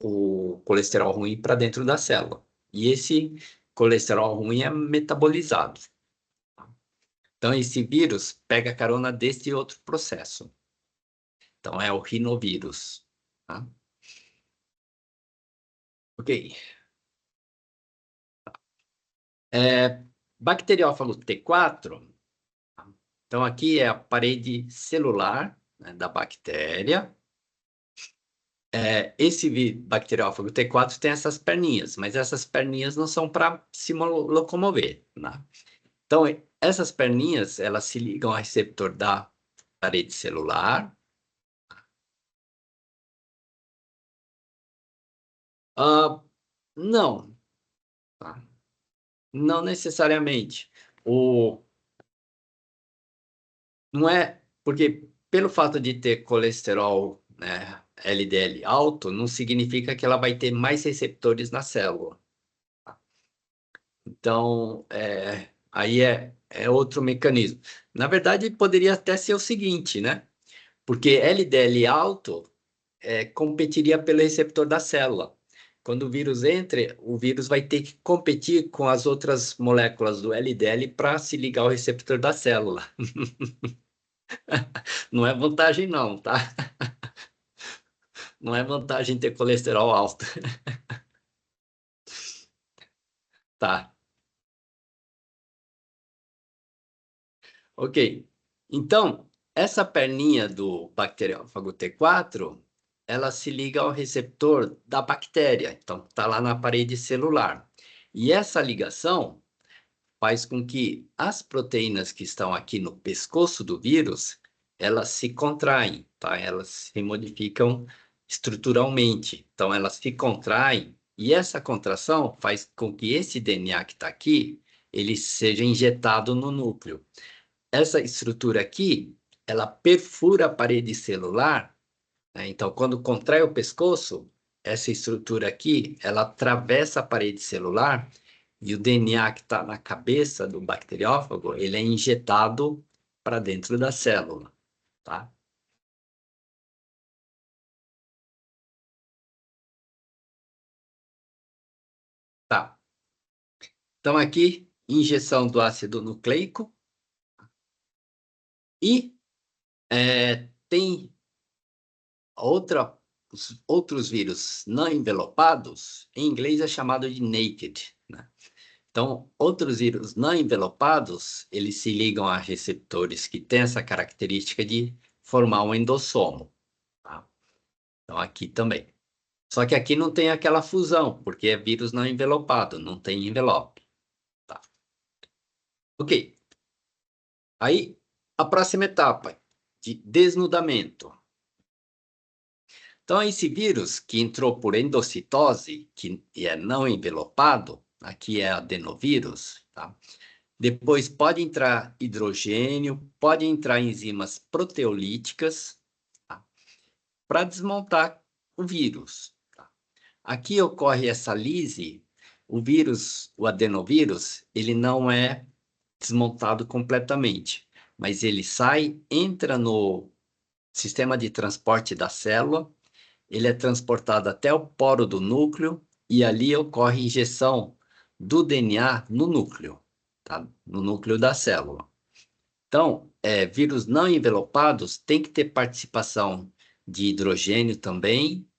o colesterol ruim para dentro da célula. E esse colesterol ruim é metabolizado. Então, esse vírus pega carona desse outro processo. Então, é o rinovírus. Tá? Ok. Bacteriófago T4. Então, aqui é a parede celular, né, da bactéria. Esse bacteriófago T4 tem essas perninhas, mas essas perninhas não são para se locomover. Né? Então, essas perninhas, elas se ligam ao receptor da parede celular. Ah, não, tá? Não necessariamente. Não é porque pelo fato de ter colesterol, né, LDL alto, não significa que ela vai ter mais receptores na célula. Então, aí é outro mecanismo. Na verdade, poderia até ser o seguinte, né? Porque LDL alto competiria pelo receptor da célula. Quando o vírus entra, o vírus vai ter que competir com as outras moléculas do LDL para se ligar ao receptor da célula. Não é vantagem, não, tá? Não é vantagem ter colesterol alto. Tá, ok. Então, essa perninha do bacteriófago T4, ela se liga ao receptor da bactéria. Então, está lá na parede celular. E essa ligação faz com que as proteínas que estão aqui no pescoço do vírus, elas se contraem, tá? Elas se modificam estruturalmente. Então, elas se contraem e essa contração faz com que esse DNA que está aqui, ele seja injetado no núcleo. Essa estrutura aqui, ela perfura a parede celular, né? Então, quando contrai o pescoço, essa estrutura aqui, ela atravessa a parede celular e o DNA que está na cabeça do bacteriófago, ele é injetado para dentro da célula, tá? Tá. Então, aqui, injeção do ácido nucleico e tem outros vírus não envelopados, em inglês é chamado de naked, né? Então, outros vírus não envelopados, eles se ligam a receptores que têm essa característica de formar um endossomo, tá? Então, aqui também. Só que aqui não tem aquela fusão, porque é vírus não envelopado, não tem envelope, tá? Ok. Aí, a próxima etapa, de desnudamento. Então, esse vírus que entrou por endocitose, que é não envelopado, aqui é adenovírus, tá? Depois pode entrar hidrogênio, pode entrar enzimas proteolíticas, tá? Para desmontar o vírus. Tá? Aqui ocorre essa lise, o vírus, o adenovírus, ele não é desmontado completamente, mas ele sai, entra no sistema de transporte da célula, ele é transportado até o poro do núcleo e ali ocorre injeção do DNA no núcleo, tá? No núcleo da célula. Então, vírus não envelopados tem que ter participação de hidrogênio também,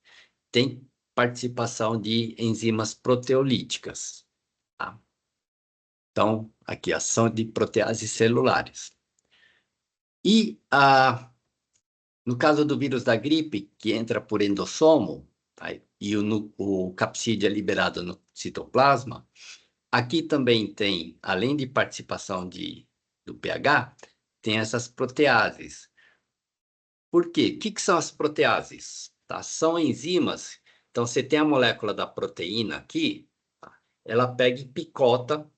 tem participação de enzimas proteolíticas. Tá? Então, aqui, ação de proteases celulares. E, no caso do vírus da gripe, que entra por endossomo, tá? E o capsídeo é liberado no citoplasma, aqui também tem, além de participação do pH, tem essas proteases. Por quê? O que são as proteases? Tá? São enzimas. Então, você tem a molécula da proteína aqui, tá? Ela pega e picota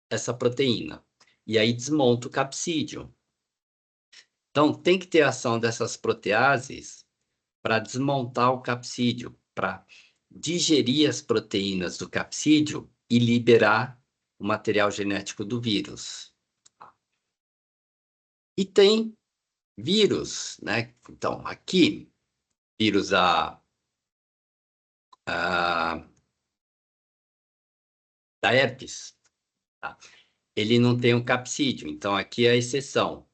essa proteína. E aí desmonta o capsídeo. Então, tem que ter ação dessas proteases para desmontar o capsídeo, para digerir as proteínas do capsídeo e liberar o material genético do vírus. E tem vírus, né? Então, aqui, vírus da herpes, tá? Ele não tem um capsídeo, então aqui é a exceção.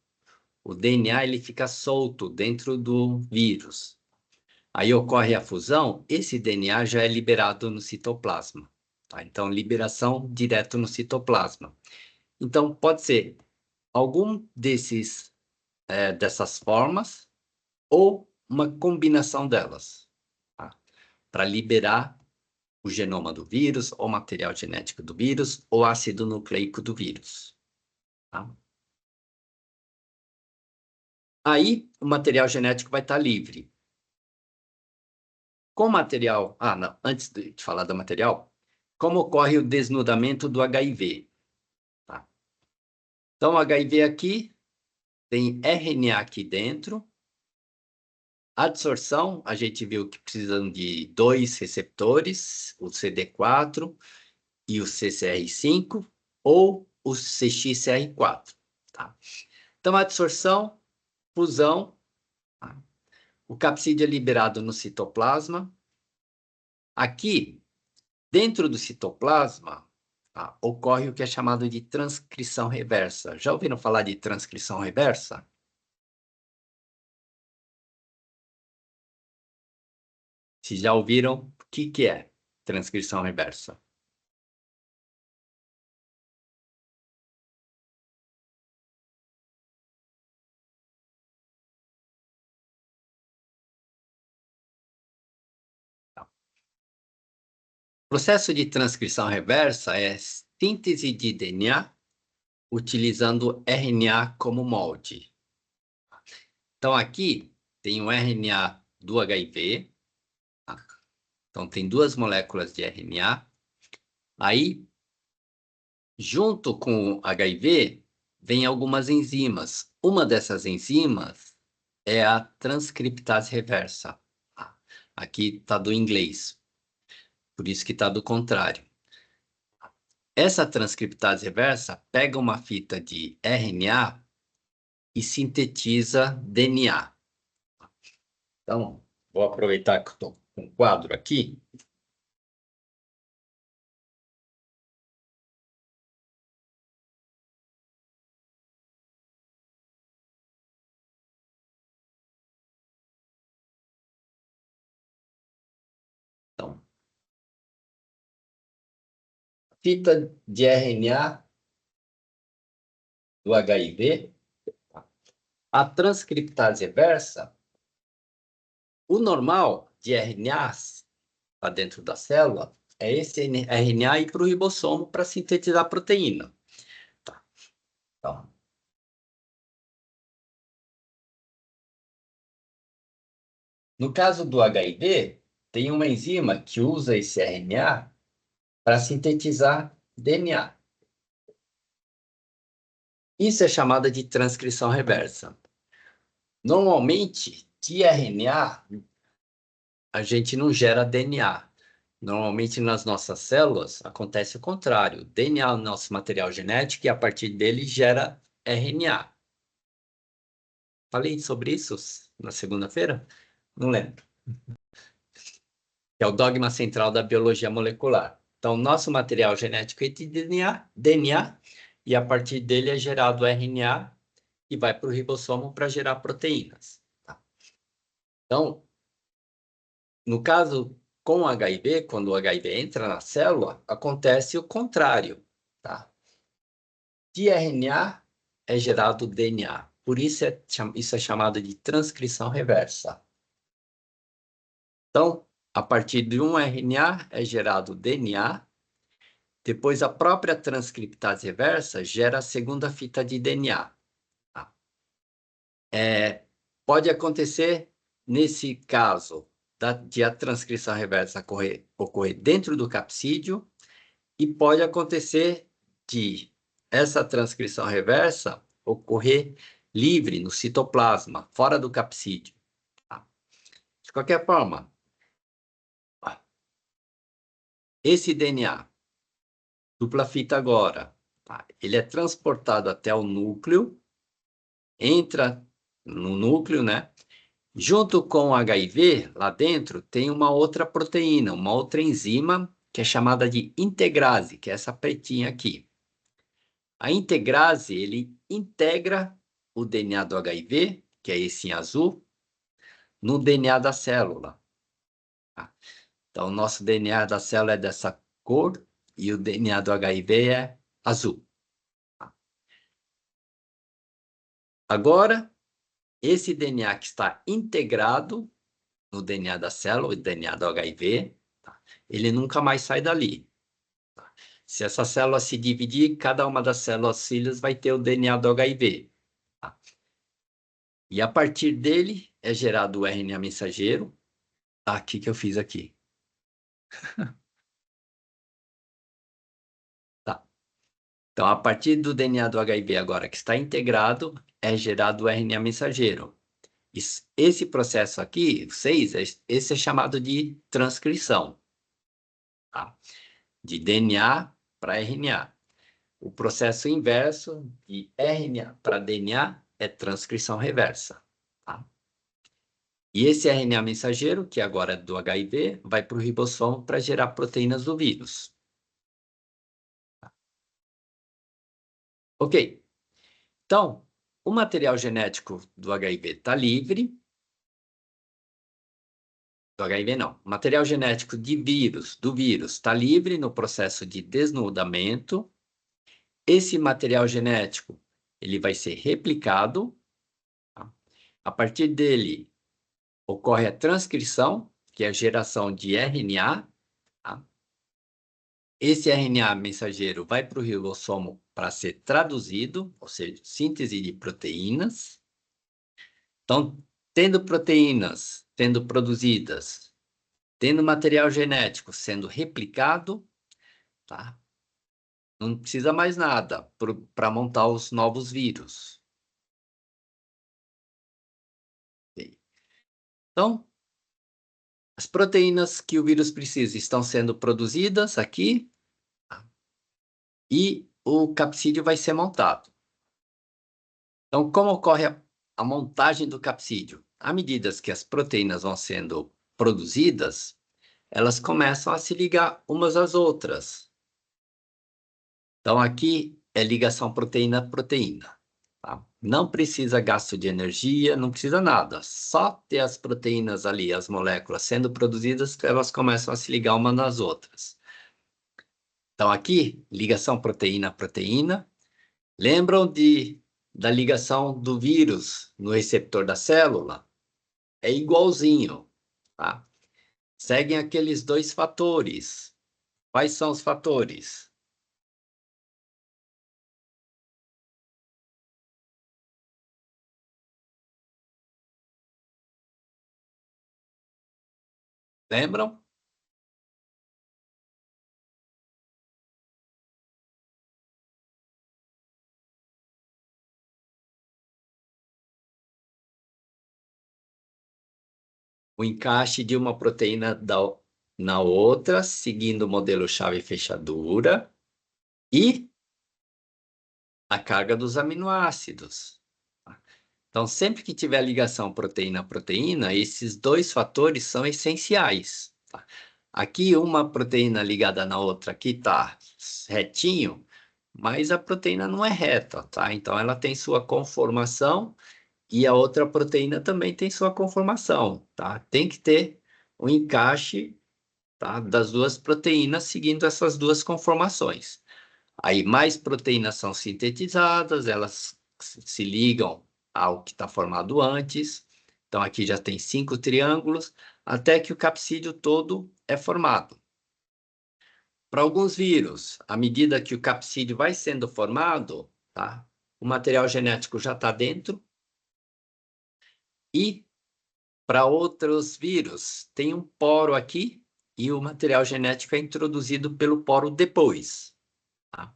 O DNA ele fica solto dentro do vírus. Aí ocorre a fusão, esse DNA já é liberado no citoplasma. Tá? Então, liberação direto no citoplasma. Então, pode ser algum dessas formas ou uma combinação delas, tá? Para liberar o genoma do vírus, ou material genético do vírus, ou ácido nucleico do vírus. Tá? Aí, o material genético vai estar livre. Com material... não, antes de falar do material, como ocorre o desnudamento do HIV? Tá? Então, o HIV aqui tem RNA aqui dentro. A adsorção, a gente viu que precisam de 2 receptores, o CD4 e o CCR5, ou o CXCR4. Tá? Então, a adsorção, fusão, tá? O capsídeo é liberado no citoplasma. Aqui, dentro do citoplasma, tá, ocorre o que é chamado de transcrição reversa. Já ouviram falar de transcrição reversa? Se já ouviram, o que é transcrição reversa? O processo de transcrição reversa é síntese de DNA utilizando RNA como molde. Então, aqui tem o RNA do HIV. Tá? Então, tem 2 moléculas de RNA. Aí, junto com o HIV, vem algumas enzimas. Uma dessas enzimas é a transcriptase reversa. Tá? Aqui está do inglês, por isso que está do contrário. Essa transcriptase reversa pega uma fita de RNA e sintetiza DNA. Então, vou aproveitar que estou com um quadro aqui. Então, fita de RNA do HIV. A transcriptase reversa, o normal de RNAs para dentro da célula é esse RNA ir para o ribossomo para sintetizar a proteína. Tá. Então, no caso do HIV, tem uma enzima que usa esse RNA para sintetizar DNA. Isso é chamada de transcrição reversa. Normalmente, de RNA, a gente não gera DNA. Normalmente, nas nossas células, acontece o contrário. DNA é o nosso material genético e, a partir dele, gera RNA. Falei sobre isso na segunda-feira? Não lembro. Que é o dogma central da biologia molecular. Então, nosso material genético é de DNA, e a partir dele é gerado RNA e vai para o ribossomo para gerar proteínas. Tá? Então, no caso com HIV, quando o HIV entra na célula, acontece o contrário. Tá? De RNA é gerado DNA. Por isso isso é chamado de transcrição reversa. Então, a partir de um RNA é gerado DNA. Depois, a própria transcriptase reversa gera a segunda fita de DNA. Tá? Pode acontecer, nesse caso, de a transcrição reversa ocorrer dentro do capsídeo, e pode acontecer de essa transcrição reversa ocorrer livre no citoplasma, fora do capsídeo. Tá? De qualquer forma, esse DNA, dupla fita agora, tá? Ele é transportado até o núcleo, entra no núcleo, né? Junto com o HIV, lá dentro, tem uma outra proteína, uma outra enzima, que é chamada de integrase, que é essa pretinha aqui. A integrase, ele integra o DNA do HIV, que é esse em azul, no DNA da célula. Tá? Então, o nosso DNA da célula é dessa cor e o DNA do HIV é azul. Tá? Agora, esse DNA que está integrado no DNA da célula, o DNA do HIV, tá? Ele nunca mais sai dali. Tá? Se essa célula se dividir, cada uma das células filhas vai ter o DNA do HIV. Tá? E a partir dele é gerado o RNA mensageiro. Aqui que eu fiz aqui. Tá. Então, a partir do DNA do HIV agora que está integrado, é gerado o RNA mensageiro. Esse processo aqui, 6, esse é chamado de transcrição. Tá? De DNA para RNA. O processo inverso de RNA para DNA é transcrição reversa. Tá? E esse RNA mensageiro, que agora é do HIV, vai para o ribossomo para gerar proteínas do vírus. Ok. Então, o material genético do HIV está livre. Do HIV não. O material genético do vírus está livre no processo de desnudamento. Esse material genético ele vai ser replicado. Tá? A partir dele ocorre a transcrição, que é a geração de RNA. Tá? Esse RNA mensageiro vai para o ribossomo para ser traduzido, ou seja, síntese de proteínas. Então, tendo proteínas sendo produzidas, tendo material genético sendo replicado, tá? Não precisa mais nada para montar os novos vírus. Então, as proteínas que o vírus precisa estão sendo produzidas aqui, tá? E o capsídeo vai ser montado. Então, como ocorre a montagem do capsídeo? À medida que as proteínas vão sendo produzidas, elas começam a se ligar umas às outras. Então, aqui é ligação proteína-proteína. Tá? Não precisa gasto de energia, não precisa nada. Só ter as proteínas ali, as moléculas sendo produzidas, elas começam a se ligar umas nas outras. Então, aqui, ligação proteína-proteína. Lembram da ligação do vírus no receptor da célula? É igualzinho, tá? Seguem aqueles dois fatores. Quais são os fatores? Lembram? o encaixe de uma proteína na outra, seguindo o modelo chave-fechadura, e a carga dos aminoácidos. Então, sempre que tiver ligação proteína-proteína, esses dois fatores são essenciais. Tá? Aqui, uma proteína ligada na outra aqui está retinho, mas a proteína não é reta, tá? Então, ela tem sua conformação e a outra proteína também tem sua conformação, tá? Tem que ter um encaixe, tá, das duas proteínas seguindo essas duas conformações. Aí mais proteínas são sintetizadas, elas se ligam ao que está formado antes. Então aqui já tem 5 triângulos, até que o capsídeo todo é formado. Para alguns vírus, à medida que o capsídeo vai sendo formado, tá, o material genético já está dentro. E para outros vírus, tem um poro aqui e o material genético é introduzido pelo poro depois. Tá?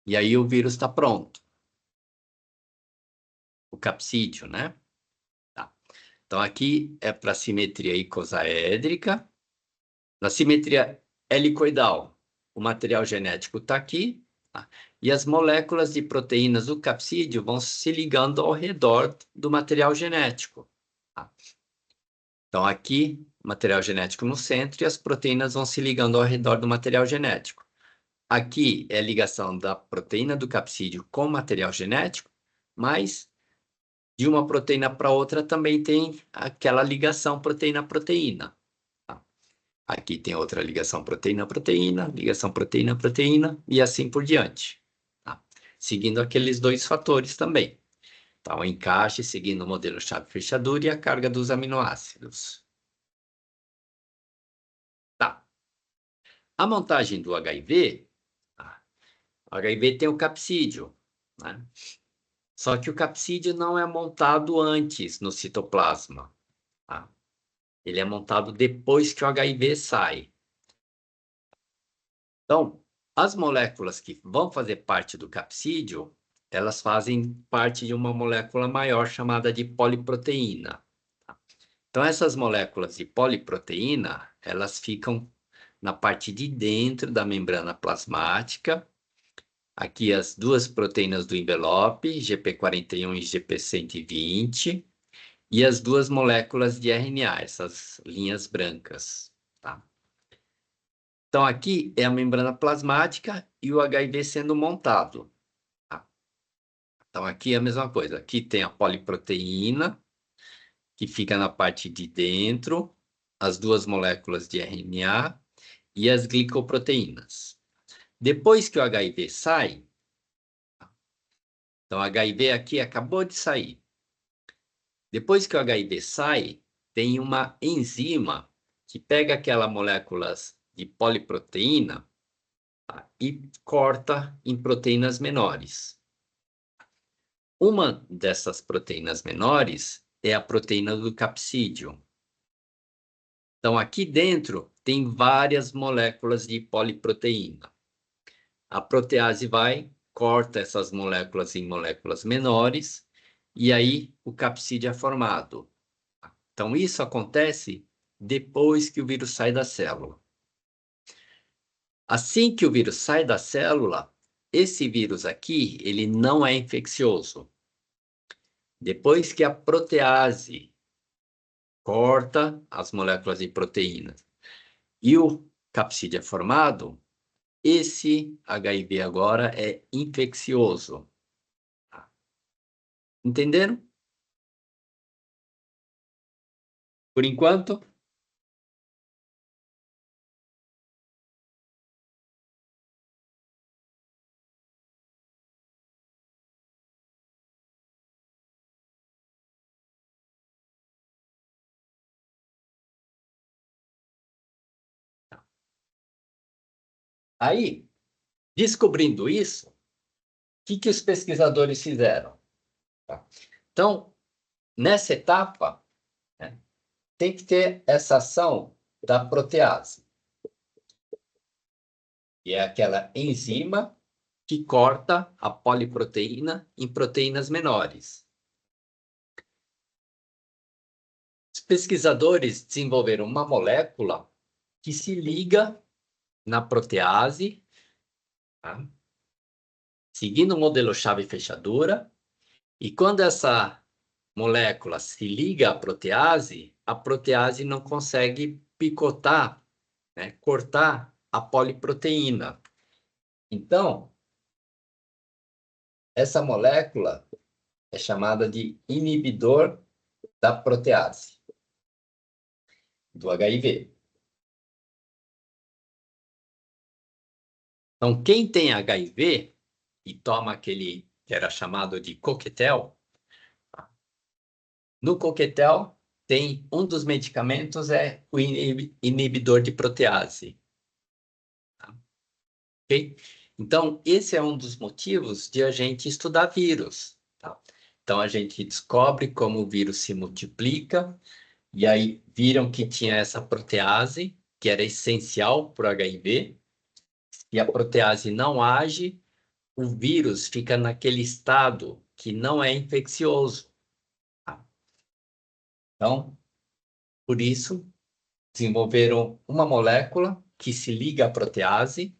E aí o vírus está pronto. O capsídeo, né? Tá. Então, aqui é para simetria icosaédrica. Na simetria helicoidal, o material genético está aqui. Tá? E as moléculas de proteínas do capsídeo vão se ligando ao redor do material genético. Tá? Então, aqui, material genético no centro e as proteínas vão se ligando ao redor do material genético. Aqui é a ligação da proteína do capsídeo com o material genético, mas de uma proteína para outra também tem aquela ligação proteína-proteína. Tá? Aqui tem outra ligação proteína-proteína, ligação proteína-proteína e assim por diante. Tá? Seguindo aqueles dois fatores também. Tá? O encaixe seguindo o modelo chave-fechadura e a carga dos aminoácidos. Tá. A montagem do HIV, tá? O HIV tem o capsídeo, né? Só que o capsídeo não é montado antes no citoplasma. Tá? Ele é montado depois que o HIV sai. Então, as moléculas que vão fazer parte do capsídeo, elas fazem parte de uma molécula maior chamada de poliproteína. Tá? Então, essas moléculas de poliproteína, elas ficam na parte de dentro da membrana plasmática. Aqui as duas proteínas do envelope, GP41 e GP120, e as duas moléculas de RNA, essas linhas brancas. Tá? Então, aqui é a membrana plasmática e o HIV sendo montado. Tá? Então, aqui é a mesma coisa. Aqui tem a poliproteína, que fica na parte de dentro, as duas moléculas de RNA e as glicoproteínas. Depois que o HIV sai, então, o HIV aqui acabou de sair. Depois que o HIV sai, tem uma enzima que pega aquelas moléculas de poliproteína, tá, e corta em proteínas menores. Uma dessas proteínas menores é a proteína do capsídeo. Então, aqui dentro tem várias moléculas de poliproteína. A protease vai, corta essas moléculas em moléculas menores, e aí o capsídeo é formado. Então, isso acontece depois que o vírus sai da célula. Assim que o vírus sai da célula, esse vírus aqui, ele não é infeccioso. Depois que a protease corta as moléculas de proteína e o capsídeo é formado, esse HIV agora é infeccioso. Entenderam? Por enquanto? Aí, descobrindo isso, o que os pesquisadores fizeram? Tá? Então, nessa etapa, né, tem que ter essa ação da protease, que é aquela enzima que corta a poliproteína em proteínas menores. pesquisadores desenvolveram uma molécula que se liga na protease, tá? Seguindo o modelo chave-fechadura, e quando essa molécula se liga à protease, a protease não consegue picotar, né, cortar a poliproteína. Então, essa molécula é chamada de inibidor da protease, do HIV. Então, quem tem HIV e toma aquele que era chamado de coquetel, no coquetel tem um dos medicamentos é o inibidor de protease. Tá? Okay? Então, esse é um dos motivos de a gente estudar vírus. Tá? Então, a gente descobre como o vírus se multiplica, e aí viram que tinha essa protease, que era essencial para o HIV, e a protease não age, o vírus fica naquele estado que não é infeccioso. Tá? Então, por isso, desenvolveram uma molécula que se liga à protease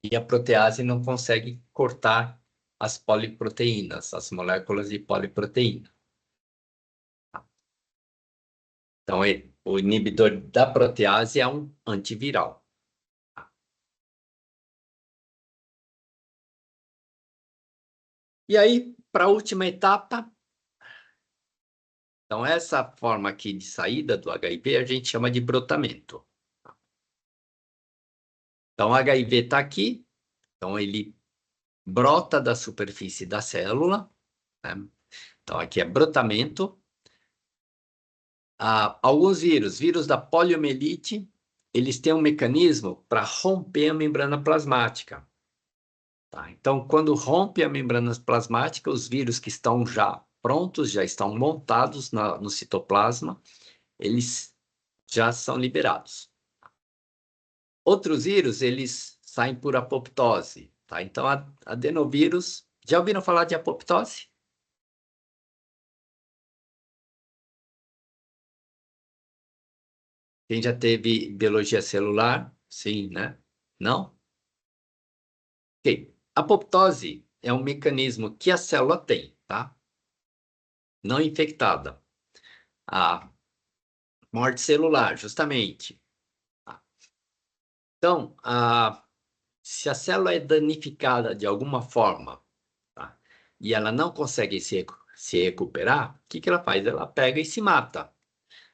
e a protease não consegue cortar as poliproteínas, as moléculas de poliproteína. Então, o inibidor da protease é um antiviral. E aí, para a última etapa, então essa forma aqui de saída do HIV a gente chama de brotamento. Então, o HIV está aqui, então ele brota da superfície da célula, né? Então, aqui é brotamento. Alguns vírus da poliomielite, eles têm um mecanismo para romper a membrana plasmática. Tá? Então, quando rompe a membrana plasmática, os vírus que estão já prontos, já estão montados no citoplasma, eles já são liberados. Outros vírus, eles saem por apoptose. Tá? Então, adenovírus, já ouviram falar de apoptose? Quem já teve biologia celular? Sim, né? Não? Ok. Apoptose é um mecanismo que a célula tem, tá? Não infectada. A morte celular, justamente. Tá? Então, se a célula é danificada de alguma forma, tá? E ela não consegue se recuperar, o que ela faz? Ela pega e se mata.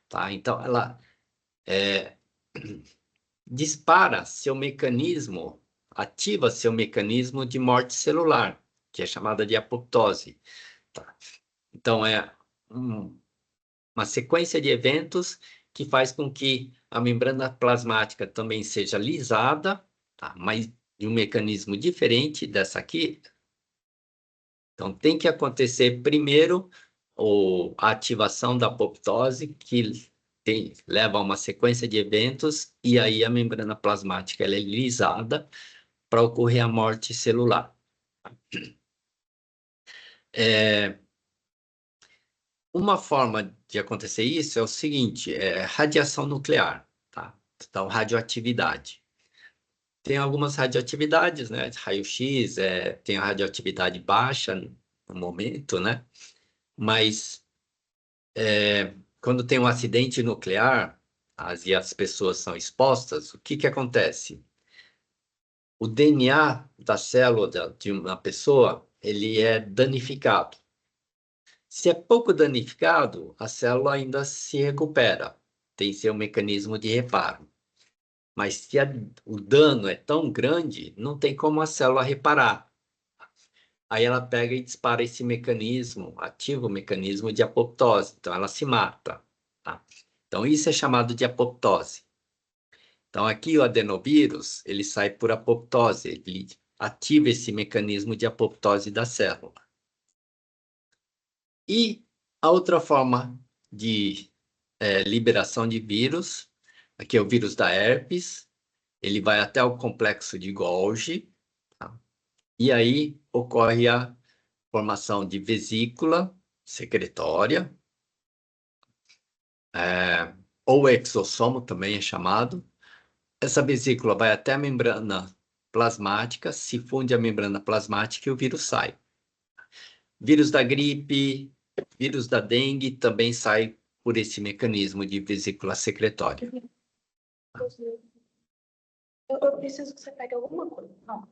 Tá? Então, ela dispara seu mecanismo, ativa seu mecanismo de morte celular, que é chamada de apoptose. Tá? Então, é uma sequência de eventos que faz com que a membrana plasmática também seja lisada, tá? Mas de um mecanismo diferente dessa aqui. Então, tem que acontecer primeiro a ativação da apoptose, que leva a uma sequência de eventos, e aí a membrana plasmática ela é lisada para ocorrer a morte celular. Uma forma de acontecer isso é o seguinte, é radiação nuclear, tá? Então, radioatividade. Tem algumas radioatividades, né? Raio-X, tem a radioatividade baixa no momento, né? Mas quando tem um acidente nuclear, e as pessoas são expostas, o que que acontece? O DNA da célula de uma pessoa, ele é danificado. Se é pouco danificado, a célula ainda se recupera, tem seu mecanismo de reparo. Mas se o dano é tão grande, não tem como a célula reparar. Aí ela pega e dispara esse mecanismo, ativa o mecanismo de apoptose. Então ela se mata. Tá? Então isso é chamado de apoptose. Então aqui o adenovírus, ele sai por apoptose, ele ativa esse mecanismo de apoptose da célula. E a outra forma de liberação de vírus, aqui é o vírus da herpes, ele vai até o complexo de Golgi, tá? E aí ocorre a formação de vesícula secretória, ou exossomo também é chamado. Essa vesícula vai até a membrana plasmática, se funde a membrana plasmática e o vírus sai. Vírus da gripe, vírus da dengue também sai por esse mecanismo de vesícula secretória. Eu preciso que você pegue alguma coisa. Não.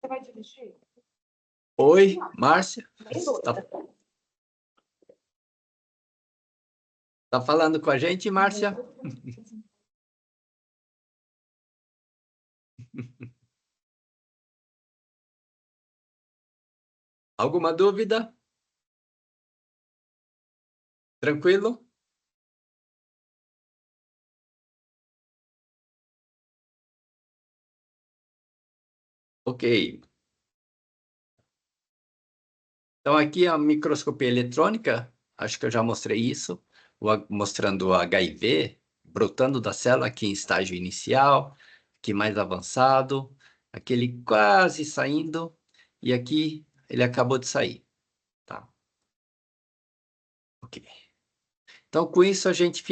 Você vai dirigir? Oi, Márcia? Bem doida. Tá falando com a gente, Márcia? Alguma dúvida? Tranquilo? Ok. Então, aqui a microscopia eletrônica, acho que eu já mostrei isso, mostrando o HIV brotando da célula aqui em estágio inicial, aqui mais avançado, aquele quase saindo, e aqui ele acabou de sair. Tá? Ok. Então, com isso, a gente finaliza.